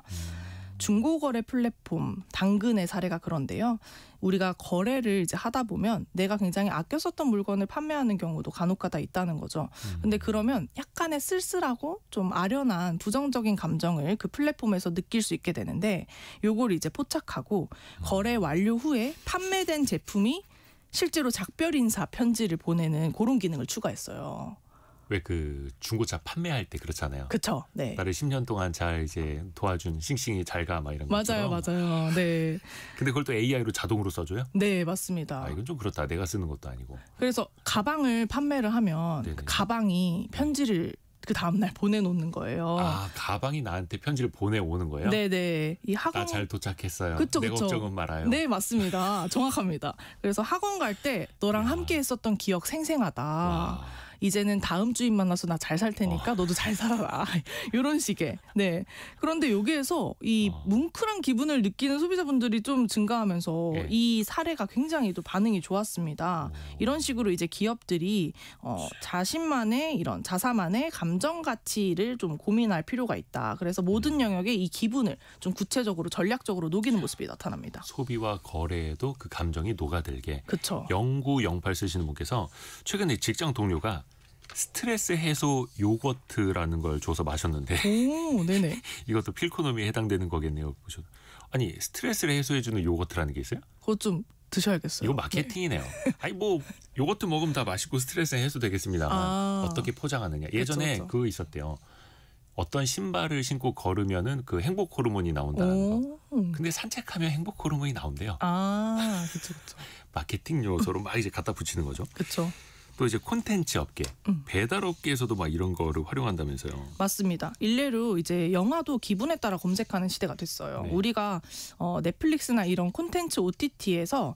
중고거래 플랫폼 당근의 사례가 그런데요. 우리가 거래를 이제 하다 보면 내가 굉장히 아껴 썼던 물건을 판매하는 경우도 간혹가다 있다는 거죠. 근데 그러면 약간의 쓸쓸하고 좀 아련한 부정적인 감정을 그 플랫폼에서 느낄 수 있게 되는데 요걸 이제 포착하고 거래 완료 후에 판매된 제품이 실제로 작별 인사 편지를 보내는 그런 기능을 추가했어요. 왜 그 중고차 판매할 때 그렇잖아요. 그렇죠. 네. 나를 10년 동안 잘 이제 도와준 싱싱이 잘 가 막 이런 거. 맞아요. 네. 근데 그걸 또 AI로 자동으로 써줘요? 네, 맞습니다. 이건 좀 그렇다. 내가 쓰는 것도 아니고. 그래서 가방을 판매를 하면 그 가방이 편지를 그 다음날 보내놓는 거예요. 가방이 나한테 편지를 보내오는 거예요? 네네. 이 학원 나 잘 도착했어요. 그쵸, 내 그쵸. 걱정은 말아요. 네, 맞습니다. 정확합니다. 그래서 학원 갈 때 너랑 함께 했었던 기억 생생하다. 와. 이제는 다음 주인 만나서 나 잘 살 테니까 너도 잘 살아라. 이런 식의. 네. 그런데 여기에서 이 뭉클한 기분을 느끼는 소비자분들이 좀 증가하면서 이 사례가 굉장히 또 반응이 좋았습니다. 이런 식으로 이제 기업들이 자신만의 이런 자사만의 감정 가치를 좀 고민할 필요가 있다. 그래서 모든 영역에 이 기분을 좀 구체적으로 전략적으로 녹이는 모습이 나타납니다. 소비와 거래에도 그 감정이 녹아들게. 그렇죠. 0908 쓰시는 분께서 최근에 직장 동료가 스트레스 해소 요거트라는 걸 줘서 마셨는데 오, 네네. 이것도 필코노미에 해당되는 거겠네요. 아니 스트레스를 해소해주는 요거트라는 게 있어요? 그거 좀 드셔야겠어요. 이거 마케팅이네요. 아니 뭐 요거트 먹으면 다 맛있고 스트레스 해소되겠습니다만 어떻게 포장하느냐. 예전에 그쵸. 그거 있었대요. 어떤 신발을 신고 걸으면은 그 행복 호르몬이 나온다는 거. 근데 산책하면 행복 호르몬이 나온대요. 그렇죠. 마케팅 요소로 막 이제 갖다 붙이는 거죠. 그렇죠. 또 이제 콘텐츠 업계, 배달 업계에서도 막 이런 거를 활용한다면서요. 맞습니다. 일례로 이제 영화도 기분에 따라 검색하는 시대가 됐어요. 네. 우리가 넷플릭스나 이런 콘텐츠 OTT에서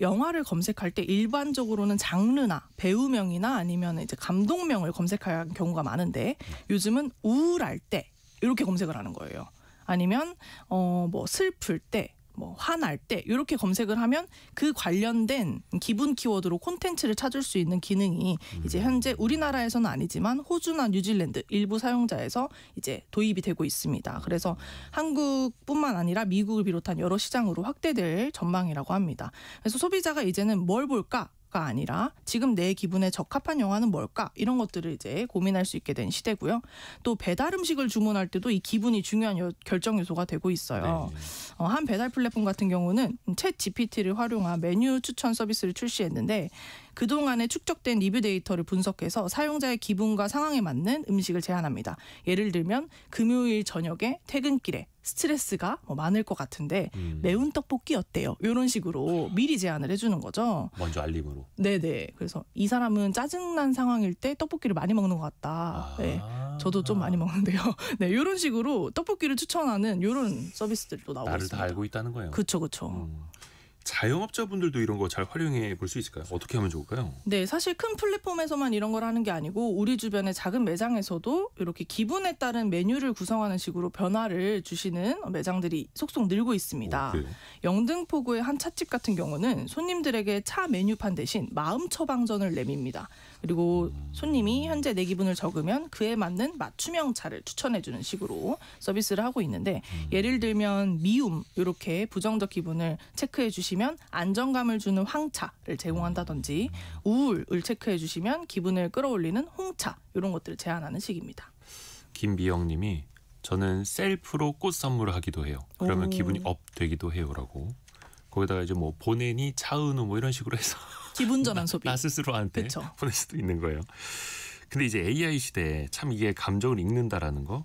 영화를 검색할 때 일반적으로는 장르나 배우명이나 아니면 이제 감독명을 검색하는 경우가 많은데 요즘은 우울할 때 이렇게 검색을 하는 거예요. 아니면 뭐 슬플 때 뭐 화날 때 이렇게 검색을 하면 그 관련된 기분 키워드로 콘텐츠를 찾을 수 있는 기능이 이제 현재 우리나라에서는 아니지만 호주나 뉴질랜드 일부 사용자에서 이제 도입이 되고 있습니다. 그래서 한국뿐만 아니라 미국을 비롯한 여러 시장으로 확대될 전망이라고 합니다. 그래서 소비자가 이제는 뭘 볼까? 가 아니라 지금 내 기분에 적합한 영화는 뭘까? 이런 것들을 이제 고민할 수 있게 된 시대고요. 또 배달 음식을 주문할 때도 이 기분이 중요한 결정 요소가 되고 있어요. 네. 한 배달 플랫폼 같은 경우는 챗 GPT를 활용한 메뉴 추천 서비스를 출시했는데 그동안에 축적된 리뷰 데이터를 분석해서 사용자의 기분과 상황에 맞는 음식을 제안합니다. 예를 들면 금요일 저녁에 퇴근길에 스트레스가 많을 것 같은데 매운 떡볶이 어때요? 이런 식으로 미리 제안을 해주는 거죠. 먼저 알림으로. 네네. 그래서 이 사람은 짜증난 상황일 때 떡볶이를 많이 먹는 것 같다. 네. 저도 좀 많이 먹는데요. 네, 이런 식으로 떡볶이를 추천하는 이런 서비스들도 나오고 나를 있습니다. 다 알고 있다는 거예요. 그렇죠. 자영업자분들도 이런 거 잘 활용해 볼 수 있을까요? 어떻게 하면 좋을까요? 네, 사실 큰 플랫폼에서만 이런 걸 하는 게 아니고 우리 주변의 작은 매장에서도 이렇게 기분에 따른 메뉴를 구성하는 식으로 변화를 주시는 매장들이 속속 늘고 있습니다. 영등포구의 한 찻집 같은 경우는 손님들에게 차 메뉴판 대신 마음 처방전을 내밉니다. 그리고 손님이 현재 내 기분을 적으면 그에 맞는 맞춤형 차를 추천해주는 식으로 서비스를 하고 있는데 예를 들면 미움 이렇게 부정적 기분을 체크해 주시면 안정감을 주는 황차를 제공한다든지 우울을 체크해 주시면 기분을 끌어올리는 홍차 이런 것들을 제안하는 식입니다. 김미영님이 저는 셀프로 꽃 선물을 하기도 해요. 그러면 오. 기분이 업 되기도 해요라고. 거기다가 이제 뭐 보내니 차은우 뭐 이런 식으로 해서 기분 전환 소비. 나 스스로한테 그쵸. 보낼 수도 있는 거예요. 근데 이제 AI 시대에 참 이게 감정을 읽는다라는 거,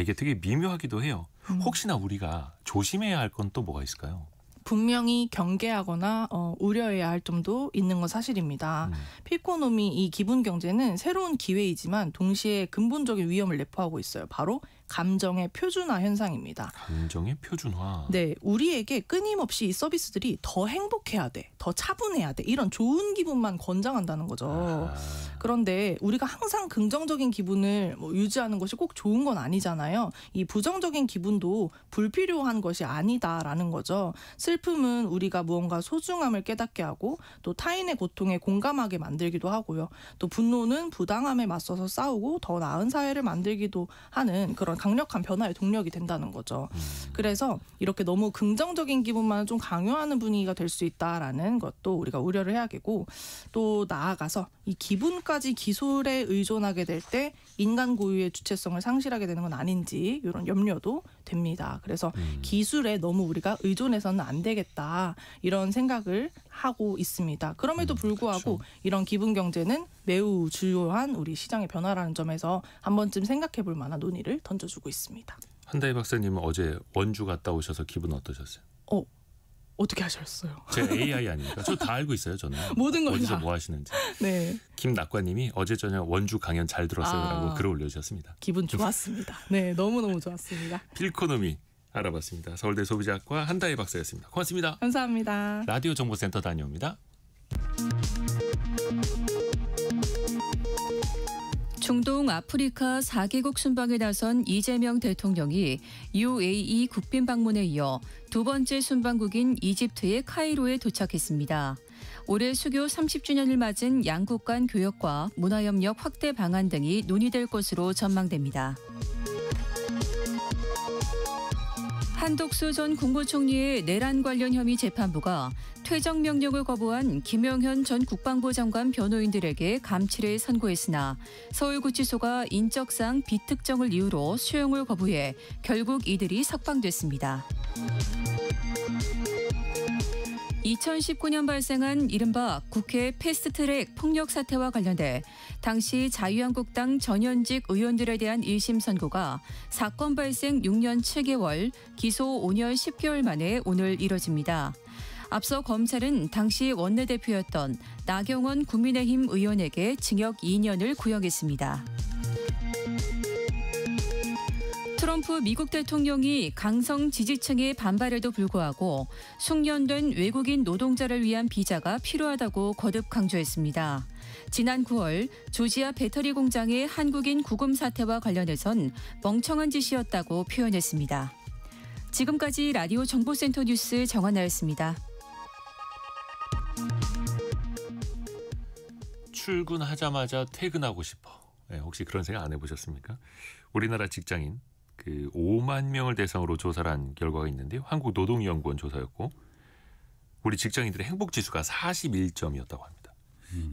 이게 되게 미묘하기도 해요. 혹시나 우리가 조심해야 할 건 또 뭐가 있을까요? 분명히 경계하거나 우려해야 할 점도 있는 건 사실입니다. 피코노미 이 기분 경제는 새로운 기회이지만 동시에 근본적인 위험을 내포하고 있어요. 바로 감정의 표준화 현상입니다. 감정의 표준화. 네, 우리에게 끊임없이 이 서비스들이 더 행복해야 돼, 더 차분해야 돼 이런 좋은 기분만 권장한다는 거죠. 그런데 우리가 항상 긍정적인 기분을 유지하는 것이 꼭 좋은 건 아니잖아요. 이 부정적인 기분도 불필요한 것이 아니다라는 거죠. 슬픔은 우리가 무언가 소중함을 깨닫게 하고 또 타인의 고통에 공감하게 만들기도 하고요. 또 분노는 부당함에 맞서서 싸우고 더 나은 사회를 만들기도 하는 그런 강력한 변화의 동력이 된다는 거죠. 그래서 이렇게 너무 긍정적인 기분만 좀 강요하는 분위기가 될 수 있다라는 것도 우리가 우려를 해야겠고 또 나아가서 이 기분까지 기술에 의존하게 될 때 인간 고유의 주체성을 상실하게 되는 건 아닌지 이런 염려도 됩니다. 그래서 기술에 너무 우리가 의존해서는 안 되겠다 이런 생각을 하고 있습니다. 그럼에도 불구하고 그렇죠. 이런 기분 경제는 매우 주요한 우리 시장의 변화라는 점에서 한 번쯤 생각해 볼 만한 논의를 던져주고 있습니다. 한다희 박사님은 어제 원주 갔다 오셔서 기분 어떠셨어요? 어떻게 하셨어요? 제가 AI 아닙니까? 저 다 알고 있어요, 저는. 모든 걸 어디서 다. 뭐 하시는지. 네, 김낙관님이 어제 저녁 원주 강연 잘 들었어요라고 글을 올려주셨습니다. 기분 좋았습니다. 네, 너무너무 좋았습니다. 필코노미 알아봤습니다. 서울대 소비자학과 한다희 박사였습니다. 고맙습니다. 감사합니다. 라디오 정보센터 다녀옵니다. 중동 아프리카 4개국 순방에 나선 이재명 대통령이 UAE 국빈 방문에 이어 두 번째 순방국인 이집트의 카이로에 도착했습니다. 올해 수교 30주년을 맞은 양국 간 교역과 문화협력 확대 방안 등이 논의될 것으로 전망됩니다. 한독수 전 국무총리의 내란 관련 혐의 재판부가 퇴정 명령을 거부한 김영현 전 국방부 장관 변호인들에게 감치를 선고했으나 서울구치소가 인적상 비특정을 이유로 수용을 거부해 결국 이들이 석방됐습니다. 2019년 발생한 이른바 국회 패스트트랙 폭력 사태와 관련돼 당시 자유한국당 전현직 의원들에 대한 1심 선고가 사건 발생 6년 7개월, 기소 5년 10개월 만에 오늘 이뤄집니다. 앞서 검찰은 당시 원내대표였던 나경원 국민의힘 의원에게 징역 2년을 구형했습니다. 트럼프 미국 대통령이 강성 지지층의 반발에도 불구하고 숙련된 외국인 노동자를 위한 비자가 필요하다고 거듭 강조했습니다. 지난 9월 조지아 배터리 공장의 한국인 구금 사태와 관련해선 멍청한 짓이었다고 표현했습니다. 지금까지 라디오 정보센터 뉴스 정한나였습니다. 출근하자마자 퇴근하고 싶어. 네, 혹시 그런 생각 안 해보셨습니까? 우리나라 직장인 5만 명을 대상으로 조사를 한 결과가 있는데요. 한국노동연구원 조사였고 우리 직장인들의 행복지수가 41점이었다고 합니다.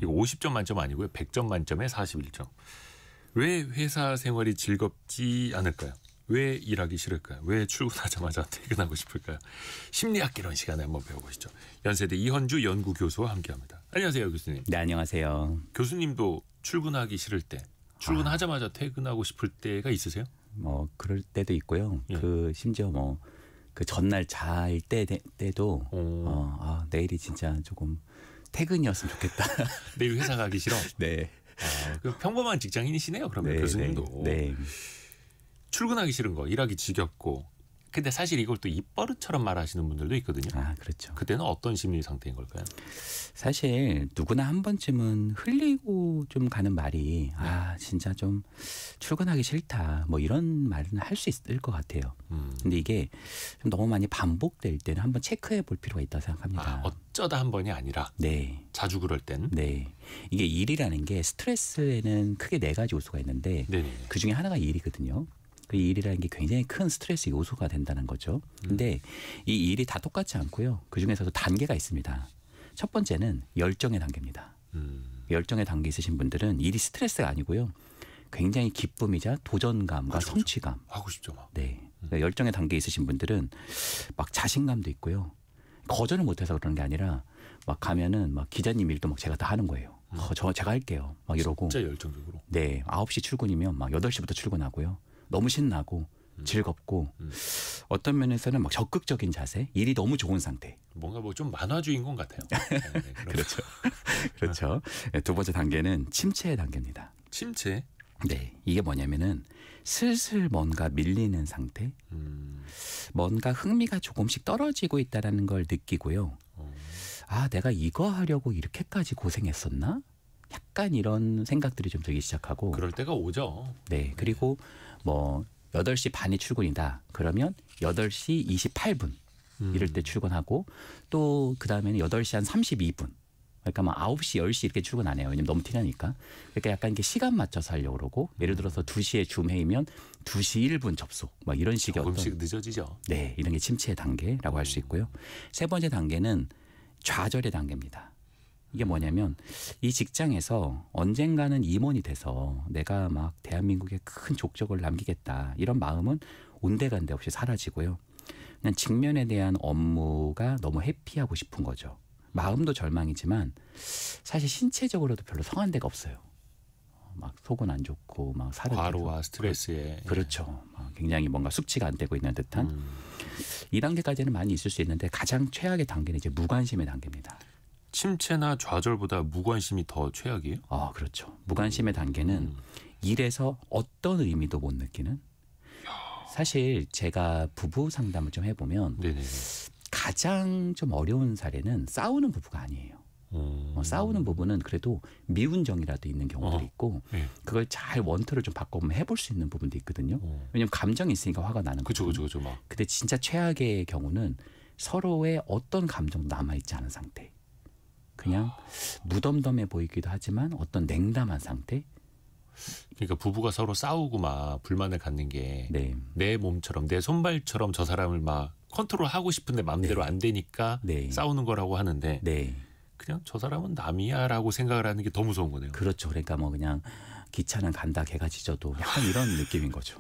이거 50점 만점 아니고요. 100점 만점에 41점. 왜 회사 생활이 즐겁지 않을까요? 왜 일하기 싫을까요? 왜 출근하자마자 퇴근하고 싶을까요? 심리학 이런 시간에 한번 배워보시죠. 연세대 이헌주 연구교수와 함께합니다. 안녕하세요, 교수님. 네, 안녕하세요. 교수님도 출근하기 싫을 때, 출근하자마자 퇴근하고 싶을 때가 있으세요? 그럴 때도 있고요. 예. 심지어 그 전날 잘 때도 내일이 진짜 조금 퇴근이었으면 좋겠다. 내일 회사 가기 싫어? 네. 그 평범한 직장인이시네요. 그러면 네, 교수님도. 네. 출근하기 싫은 거, 일하기 지겹고. 근데 사실 이걸 또 입버릇처럼 말하시는 분들도 있거든요. 그렇죠. 그때는 어떤 심리 상태인 걸까요? 사실 누구나 한 번쯤은 흘리고 좀 가는 말이 진짜 좀 출근하기 싫다. 이런 말은 할 수 있을 것 같아요. 근데 이게 좀 너무 많이 반복될 때는 한번 체크해 볼 필요가 있다고 생각합니다. 어쩌다 한 번이 아니라 네. 자주 그럴 땐? 네. 이게 일이라는 게 스트레스에는 크게 4가지 요소가 있는데 네네. 그중에 하나가 일이거든요. 그 일이라는 게 굉장히 큰 스트레스 요소가 된다는 거죠. 근데 이 일이 다 똑같지 않고요. 그중에서도 단계가 있습니다. 첫 번째는 열정의 단계입니다. 열정의 단계 있으신 분들은 일이 스트레스가 아니고요. 굉장히 기쁨이자 도전감과 성취감. 하고 싶죠. 막. 네. 그러니까 열정의 단계에 있으신 분들은 막 자신감도 있고요. 거절을 못해서 그러는 게 아니라 막 가면은 막 기자님 일도 막 제가 다 하는 거예요. 제가 할게요. 막 이러고. 진짜 열정적으로. 네. 9시 출근이면 막 8시부터 출근하고요. 너무 신나고 즐겁고 어떤 면에서는 막 적극적인 자세, 일이 너무 좋은 상태. 뭔가 좀 만화 주인공 같아요. 네, 그렇죠. 그렇죠. 네, 두 번째 단계는 침체의 단계입니다. 침체? 네, 이게 뭐냐면은 슬슬 뭔가 밀리는 상태, 뭔가 흥미가 조금씩 떨어지고 있다는 걸 느끼고요. 내가 이거 하려고 이렇게까지 고생했었나? 약간 이런 생각들이 좀 들기 시작하고. 그럴 때가 오죠. 네, 그리고 8시 반이 출근이다. 그러면 8시 28분 이럴 때 출근하고 또 그다음에는 8시 한 32분. 그러니까 9시, 10시 이렇게 출근 안 해요. 왜냐면 너무 티나니까. 그러니까 약간 이렇게 시간 맞춰서 하려고 그러고 예를 들어서 2시에 줌 회의면 2시 1분 접속. 막 이런 식의 조금씩 늦어지죠. 네, 이런 게 침체의 단계라고 할 수 있고요. 세 번째 단계는 좌절의 단계입니다. 이게 뭐냐면 이 직장에서 언젠가는 임원이 돼서 내가 막 대한민국에 큰 족적을 남기겠다. 이런 마음은 온데간데 없이 사라지고요. 그냥 직면에 대한 업무가 너무 해피하고 싶은 거죠. 마음도 절망이지만 사실 신체적으로도 별로 성한 데가 없어요. 막 속은 안 좋고 막 살은 과로와 스트레스에. 그렇죠. 굉장히 뭔가 숙취가 안 되고 있는 듯한. 이 단계까지는 많이 있을 수 있는데 가장 최악의 단계는 이제 무관심의 단계입니다. 침체나 좌절보다 무관심이 더 최악이에요? 그렇죠. 무관심의 단계는 일에서 어떤 의미도 못 느끼는. 사실 제가 부부 상담을 좀 해보면 네네. 가장 좀 어려운 사례는 싸우는 부부가 아니에요. 싸우는 부부는 그래도 미운 정이라도 있는 경우들이 있고 네. 그걸 잘 원터를 좀 바꿔보면 해볼 수 있는 부분도 있거든요. 왜냐하면 감정이 있으니까 화가 나는 거죠. 그죠. 막. 근데 진짜 최악의 경우는 서로의 어떤 감정도 남아있지 않은 상태. 그냥 무덤덤해 보이기도 하지만 어떤 냉담한 상태. 그러니까 부부가 서로 싸우고 막 불만을 갖는 게 내 몸처럼 내 손발처럼 저 사람을 막 컨트롤하고 싶은데 마음대로 안 되니까 싸우는 거라고 하는데 그냥 저 사람은 남이야라고 생각을 하는 게 더 무서운 거네요. 그렇죠. 그러니까 그냥 기차는 간다 개가 짖어도 약간 이런 느낌인 거죠.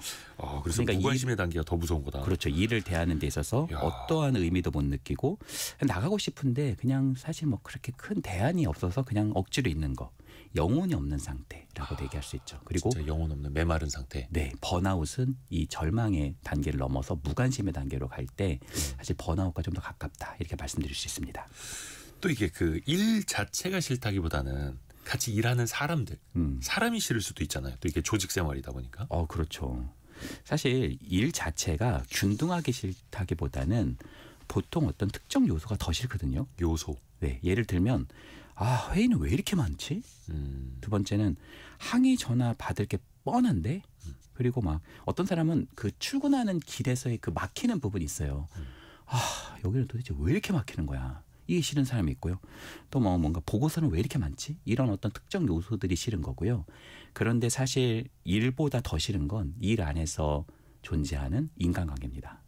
그래서 그러니까 무관심의 단계가 더 무서운 거다. 그렇죠. 일을 대하는 데 있어서 어떠한 의미도 못 느끼고 나가고 싶은데 그냥 사실 그렇게 큰 대안이 없어서 그냥 억지로 있는 거. 영혼이 없는 상태라고 얘기할 수 있죠. 그리고 진짜 영혼 없는 메마른 상태. 네, 번아웃은 이 절망의 단계를 넘어서 무관심의 단계로 갈 때 사실 번아웃과 좀 더 가깝다 이렇게 말씀드릴 수 있습니다. 또 이게 그 일 자체가 싫다기보다는 같이 일하는 사람들, 사람이 싫을 수도 있잖아요. 또 이게 조직 생활이다 보니까. 그렇죠. 사실 일 자체가 균등하게 싫다기보다는 보통 어떤 특정 요소가 더 싫거든요. 요소. 네, 예를 들면 회의는 왜 이렇게 많지? 두 번째는 항의 전화 받을 게 뻔한데 그리고 막 어떤 사람은 그 출근하는 길에서의 그 막히는 부분이 있어요. 아 여기는 도대체 왜 이렇게 막히는 거야. 이게 싫은 사람이 있고요. 또 뭐 뭔가 보고서는 왜 이렇게 많지? 이런 어떤 특정 요소들이 싫은 거고요. 그런데 사실 일보다 더 싫은 건 일 안에서 존재하는 인간관계입니다.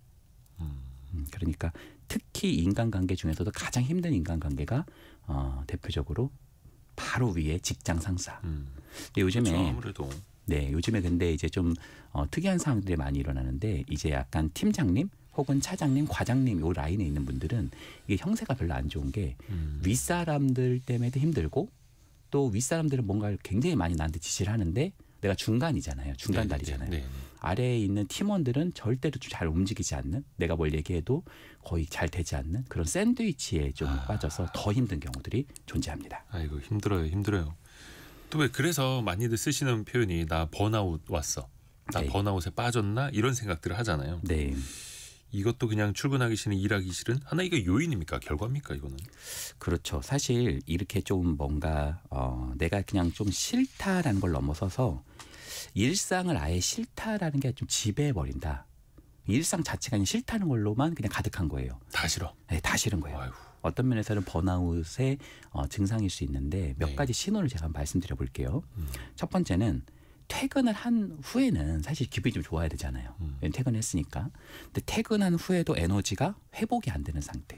그러니까 특히 인간관계 중에서도 가장 힘든 인간관계가 대표적으로 바로 위에 직장 상사. 근데 요즘에 그렇죠, 아무래도 네 요즘에 근데 이제 좀 특이한 상황들이 많이 일어나는데 이제 약간 팀장님 혹은 차장님, 과장님 요 라인에 있는 분들은 이게 형세가 별로 안 좋은 게 윗사람들 때문에도 힘들고 또 윗사람들은 뭔가를 굉장히 많이 나한테 지시를 하는데 내가 중간이잖아요. 중간다리잖아요. 네네. 아래에 있는 팀원들은 절대로 좀 잘 움직이지 않는 내가 뭘 얘기해도 거의 잘 되지 않는 그런 샌드위치에 좀 빠져서 더 힘든 경우들이 존재합니다. 아이고 힘들어요. 또 왜 그래서 많이들 쓰시는 표현이 나 번아웃 왔어. 나 네. 번아웃에 빠졌나 이런 생각들을 하잖아요. 네. 이것도 그냥 출근하기 싫은 일하기 싫은 하나 이거 요인입니까 결과입니까 이거는? 그렇죠. 사실 이렇게 좀 뭔가 내가 그냥 좀 싫다라는 걸 넘어서서 일상을 아예 싫다라는 게 좀 지배해버린다. 일상 자체가 그냥 싫다는 걸로만 그냥 가득한 거예요. 다 싫어. 네, 다 싫은 거예요. 아이고. 어떤 면에서는 번아웃의 증상일 수 있는데 몇 네. 가지 신호를 제가 말씀드려 볼게요. 첫 번째는 퇴근을 한 후에는 사실 기분이 좀 좋아야 되잖아요. 퇴근했으니까. 근데 퇴근한 후에도 에너지가 회복이 안 되는 상태.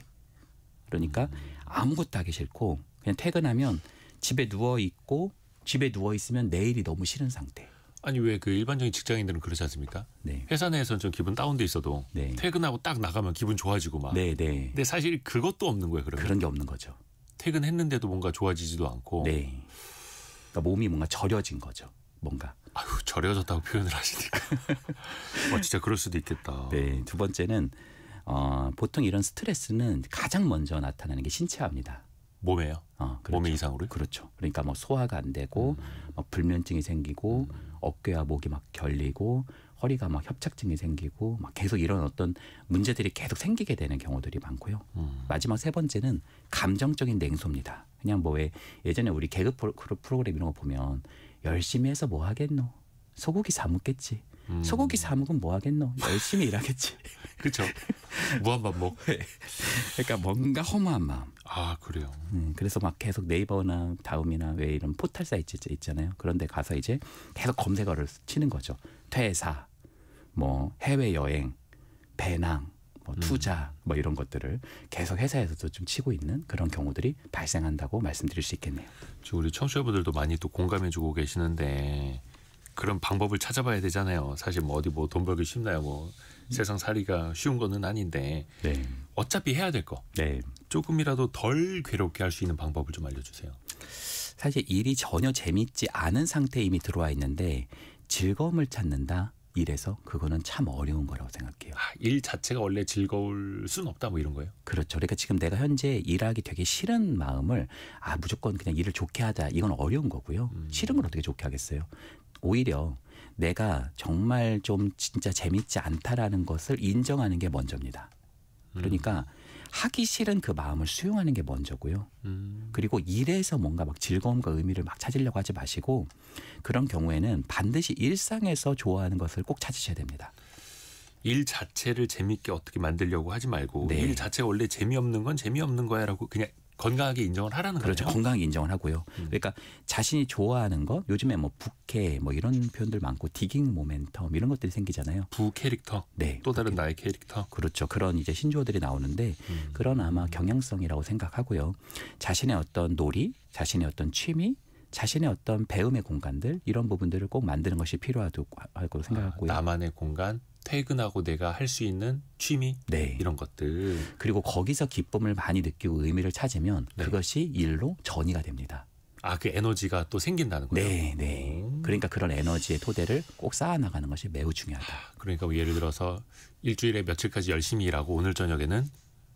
그러니까 아무것도 하기 싫고 그냥 퇴근하면 집에 누워 있고 집에 누워 있으면 내일이 너무 싫은 상태. 아니 왜 그 일반적인 직장인들은 그러지 않습니까? 네. 회사 내에서는 좀 기분 다운돼 있어도 네. 퇴근하고 딱 나가면 기분 좋아지고 막. 네, 네. 근데 사실 그것도 없는 거예요. 그러면 그런 게 없는 거죠. 퇴근했는데도 뭔가 좋아지지도 않고. 네. 그러니까 몸이 뭔가 절여진 거죠. 뭔가. 아유 절여졌다고 표현을 하시니까. 진짜 그럴 수도 있겠다. 네. 두 번째는 보통 이런 스트레스는 가장 먼저 나타나는 게 신체화입니다. 몸에요? 그렇죠. 몸의 이상으로요? 그렇죠. 그러니까 뭐 소화가 안 되고 막 불면증이 생기고 어깨와 목이 막 결리고 허리가 막 협착증이 생기고 막 계속 이런 어떤 문제들이 계속 생기게 되는 경우들이 많고요. 마지막 세 번째는 감정적인 냉소입니다. 그냥 뭐 왜 예전에 우리 개그 프로그램 이런 거 보면 열심히 해서 뭐 하겠노? 소고기 사 먹겠지. 소고기 사 먹으면 뭐 하겠노? 열심히 일하겠지. 그렇죠. 무한반복. 그러니까 뭔가 허무한 마음. 아 그래요. 그래서 막 계속 네이버나 다음이나 왜 이런 포털 사이트 있잖아요. 그런데 가서 이제 계속 검색어를 치는 거죠. 퇴사, 뭐 해외 여행, 배낭, 뭐 투자, 뭐 이런 것들을 계속 회사에서도 좀 치고 있는 그런 경우들이 발생한다고 말씀드릴 수 있겠네요. 지금 우리 청취자분들도 많이 또 공감해주고 계시는데 그런 방법을 찾아봐야 되잖아요. 사실 뭐 어디 뭐 돈 벌기 쉽나요? 뭐 세상 살이가 쉬운 거는 아닌데 네. 어차피 해야 될 거. 네. 조금이라도 덜 괴롭게 할 수 있는 방법을 좀 알려주세요. 사실 일이 전혀 재밌지 않은 상태에 이미 들어와 있는데 즐거움을 찾는다. 일에서 그거는 참 어려운 거라고 생각해요. 일 자체가 원래 즐거울 순 없다 뭐 이런 거예요? 그렇죠. 그러니까 지금 내가 현재 일하기 되게 싫은 마음을 무조건 그냥 일을 좋게 하자. 이건 어려운 거고요. 싫은 걸 어떻게 좋게 하겠어요. 오히려 내가 정말 좀 진짜 재밌지 않다라는 것을 인정하는 게 먼저입니다. 그러니까 하기 싫은 그 마음을 수용하는 게 먼저고요. 그리고 일에서 뭔가 막 즐거움과 의미를 막 찾으려고 하지 마시고 그런 경우에는 반드시 일상에서 좋아하는 것을 꼭 찾으셔야 됩니다. 일 자체를 재밌게 어떻게 만들려고 하지 말고 네. 일 자체가 원래 재미없는 건 재미없는 거야라고 그냥 건강하게 인정을 하라는 그렇죠. 거죠. 건강하게 인정을 하고요. 그러니까 자신이 좋아하는 것 요즘에 뭐 부캐 뭐 이런 표현들 많고 디깅 모멘텀 이런 것들이 생기잖아요. 부 캐릭터, 네. 또 다른 나의 캐릭터. 그렇죠. 그런 이제 신조어들이 나오는데 그런 아마 경향성이라고 생각하고요. 자신의 어떤 놀이, 자신의 어떤 취미, 자신의 어떤 배움의 공간들 이런 부분들을 꼭 만드는 것이 필요하다고 생각하고요. 나만의 공간, 퇴근하고 내가 할 수 있는 취미 네. 이런 것들. 그리고 거기서 기쁨을 많이 느끼고 의미를 찾으면 네. 그것이 일로 전이가 됩니다. 그 에너지가 또 생긴다는 거예요. 네, 네. 그러니까 그런 에너지의 토대를 꼭 쌓아나가는 것이 매우 중요하다. 그러니까 뭐 예를 들어서 일주일에 며칠까지 열심히 일하고 오늘 저녁에는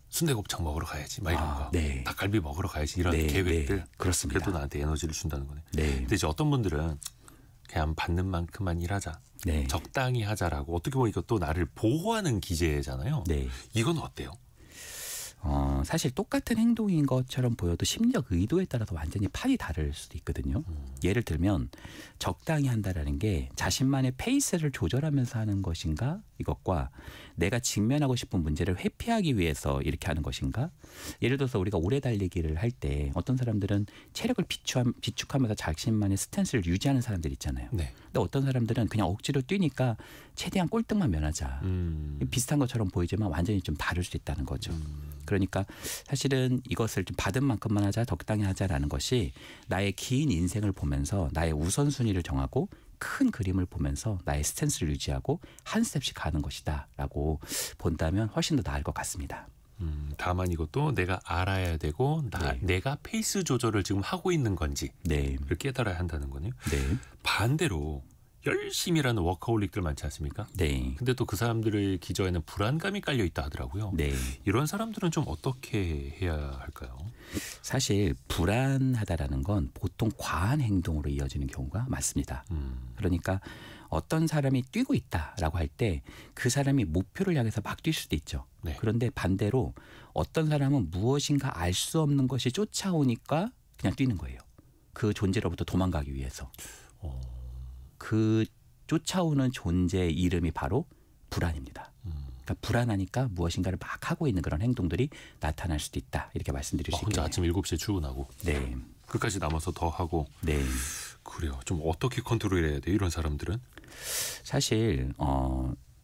순대곱창 먹으러 가야지 막 이런 거. 네. 닭갈비 먹으러 가야지 이런 네, 계획들. 네. 그렇습니다. 그래도 나한테 에너지를 준다는 거네. 네. 근데 이제 어떤 분들은 그냥 받는 만큼만 일하자. 네. 적당히 하자라고. 어떻게 보면 이것도 나를 보호하는 기제잖아요. 네. 이건 어때요? 사실 똑같은 행동인 것처럼 보여도 심리적 의도에 따라서 완전히 판이 다를 수도 있거든요. 예를 들면 적당히 한다라는 게 자신만의 페이스를 조절하면서 하는 것인가 이것과 내가 직면하고 싶은 문제를 회피하기 위해서 이렇게 하는 것인가. 예를 들어서 우리가 오래 달리기를 할 때 어떤 사람들은 체력을 비축하면서 자신만의 스탠스를 유지하는 사람들 있잖아요. 네. 근데 어떤 사람들은 그냥 억지로 뛰니까 최대한 꼴등만 면하자. 비슷한 것처럼 보이지만 완전히 좀 다를 수 있다는 거죠. 그러니까 사실은 이것을 좀 받은 만큼만 하자, 적당히 하자라는 것이 나의 긴 인생을 보면서 나의 우선순위를 정하고 큰 그림을 보면서 나의 스탠스를 유지하고 한 스텝씩 가는 것이다라고 본다면 훨씬 더 나을 것 같습니다. 다만 이것도 내가 알아야 되고 네. 내가 페이스 조절을 지금 하고 있는 건지 네. 를 깨달아야 한다는 거네요. 네. 반대로 열심히 일하는 워커홀릭들 많지 않습니까? 네. 근데 또 그 사람들의 기저에는 불안감이 깔려 있다 하더라고요. 네. 이런 사람들은 좀 어떻게 해야 할까요? 사실 불안하다라는 건 보통 과한 행동으로 이어지는 경우가 많습니다. 그러니까 어떤 사람이 뛰고 있다라고 할 때 그 사람이 목표를 향해서 막 뛸 수도 있죠. 네. 그런데 반대로 어떤 사람은 무엇인가 알 수 없는 것이 쫓아오니까 그냥 뛰는 거예요. 그 존재로부터 도망가기 위해서. 그 쫓아오는 존재의 이름이 바로 불안입니다. 그러니까 불안하니까 무엇인가를 막 하고 있는 그런 행동들이 나타날 수도 있다. 이렇게 말씀드릴 수 혼자 있겠네요. 아침 7시에 출근하고 네. 끝까지 남아서 더 하고. 네. 그래요. 좀 어떻게 컨트롤해야 돼요? 이런 사람들은? 사실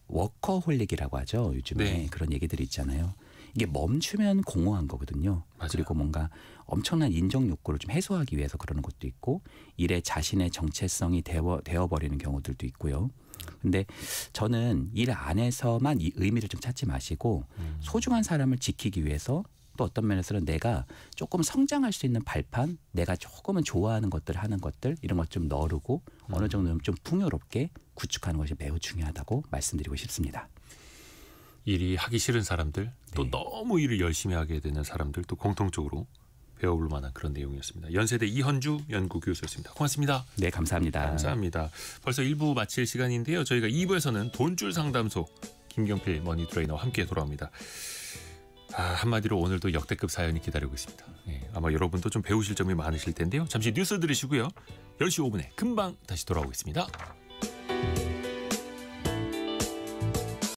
워커홀릭이라고 하죠. 요즘에 네. 그런 얘기들이 있잖아요. 이게 멈추면 공허한 거거든요. 맞아요. 그리고 뭔가 엄청난 인정 욕구를 좀 해소하기 위해서 그러는 것도 있고 일에 자신의 정체성이 되어버리는 경우들도 있고요. 근데 저는 일 안에서만 이 의미를 좀 찾지 마시고 소중한 사람을 지키기 위해서 또 어떤 면에서는 내가 조금 성장할 수 있는 발판, 내가 조금은 좋아하는 것들 하는 것들 이런 것 좀 너르고 어느 정도는 좀 풍요롭게 구축하는 것이 매우 중요하다고 말씀드리고 싶습니다. 일이 하기 싫은 사람들, 또 네. 너무 일을 열심히 하게 되는 사람들, 또 공통적으로 배워볼 만한 그런 내용이었습니다. 연세대 이현주 연구교수였습니다. 고맙습니다. 네, 감사합니다. 감사합니다. 벌써 1부 마칠 시간인데요. 저희가 2부에서는 돈줄 상담소 김경필 머니 트레이너와 함께 돌아옵니다. 한마디로 오늘도 역대급 사연이 기다리고 있습니다. 아마 여러분도 좀 배우실 점이 많으실 텐데요. 잠시 뉴스 들으시고요. 10시 5분에 금방 다시 돌아오겠습니다.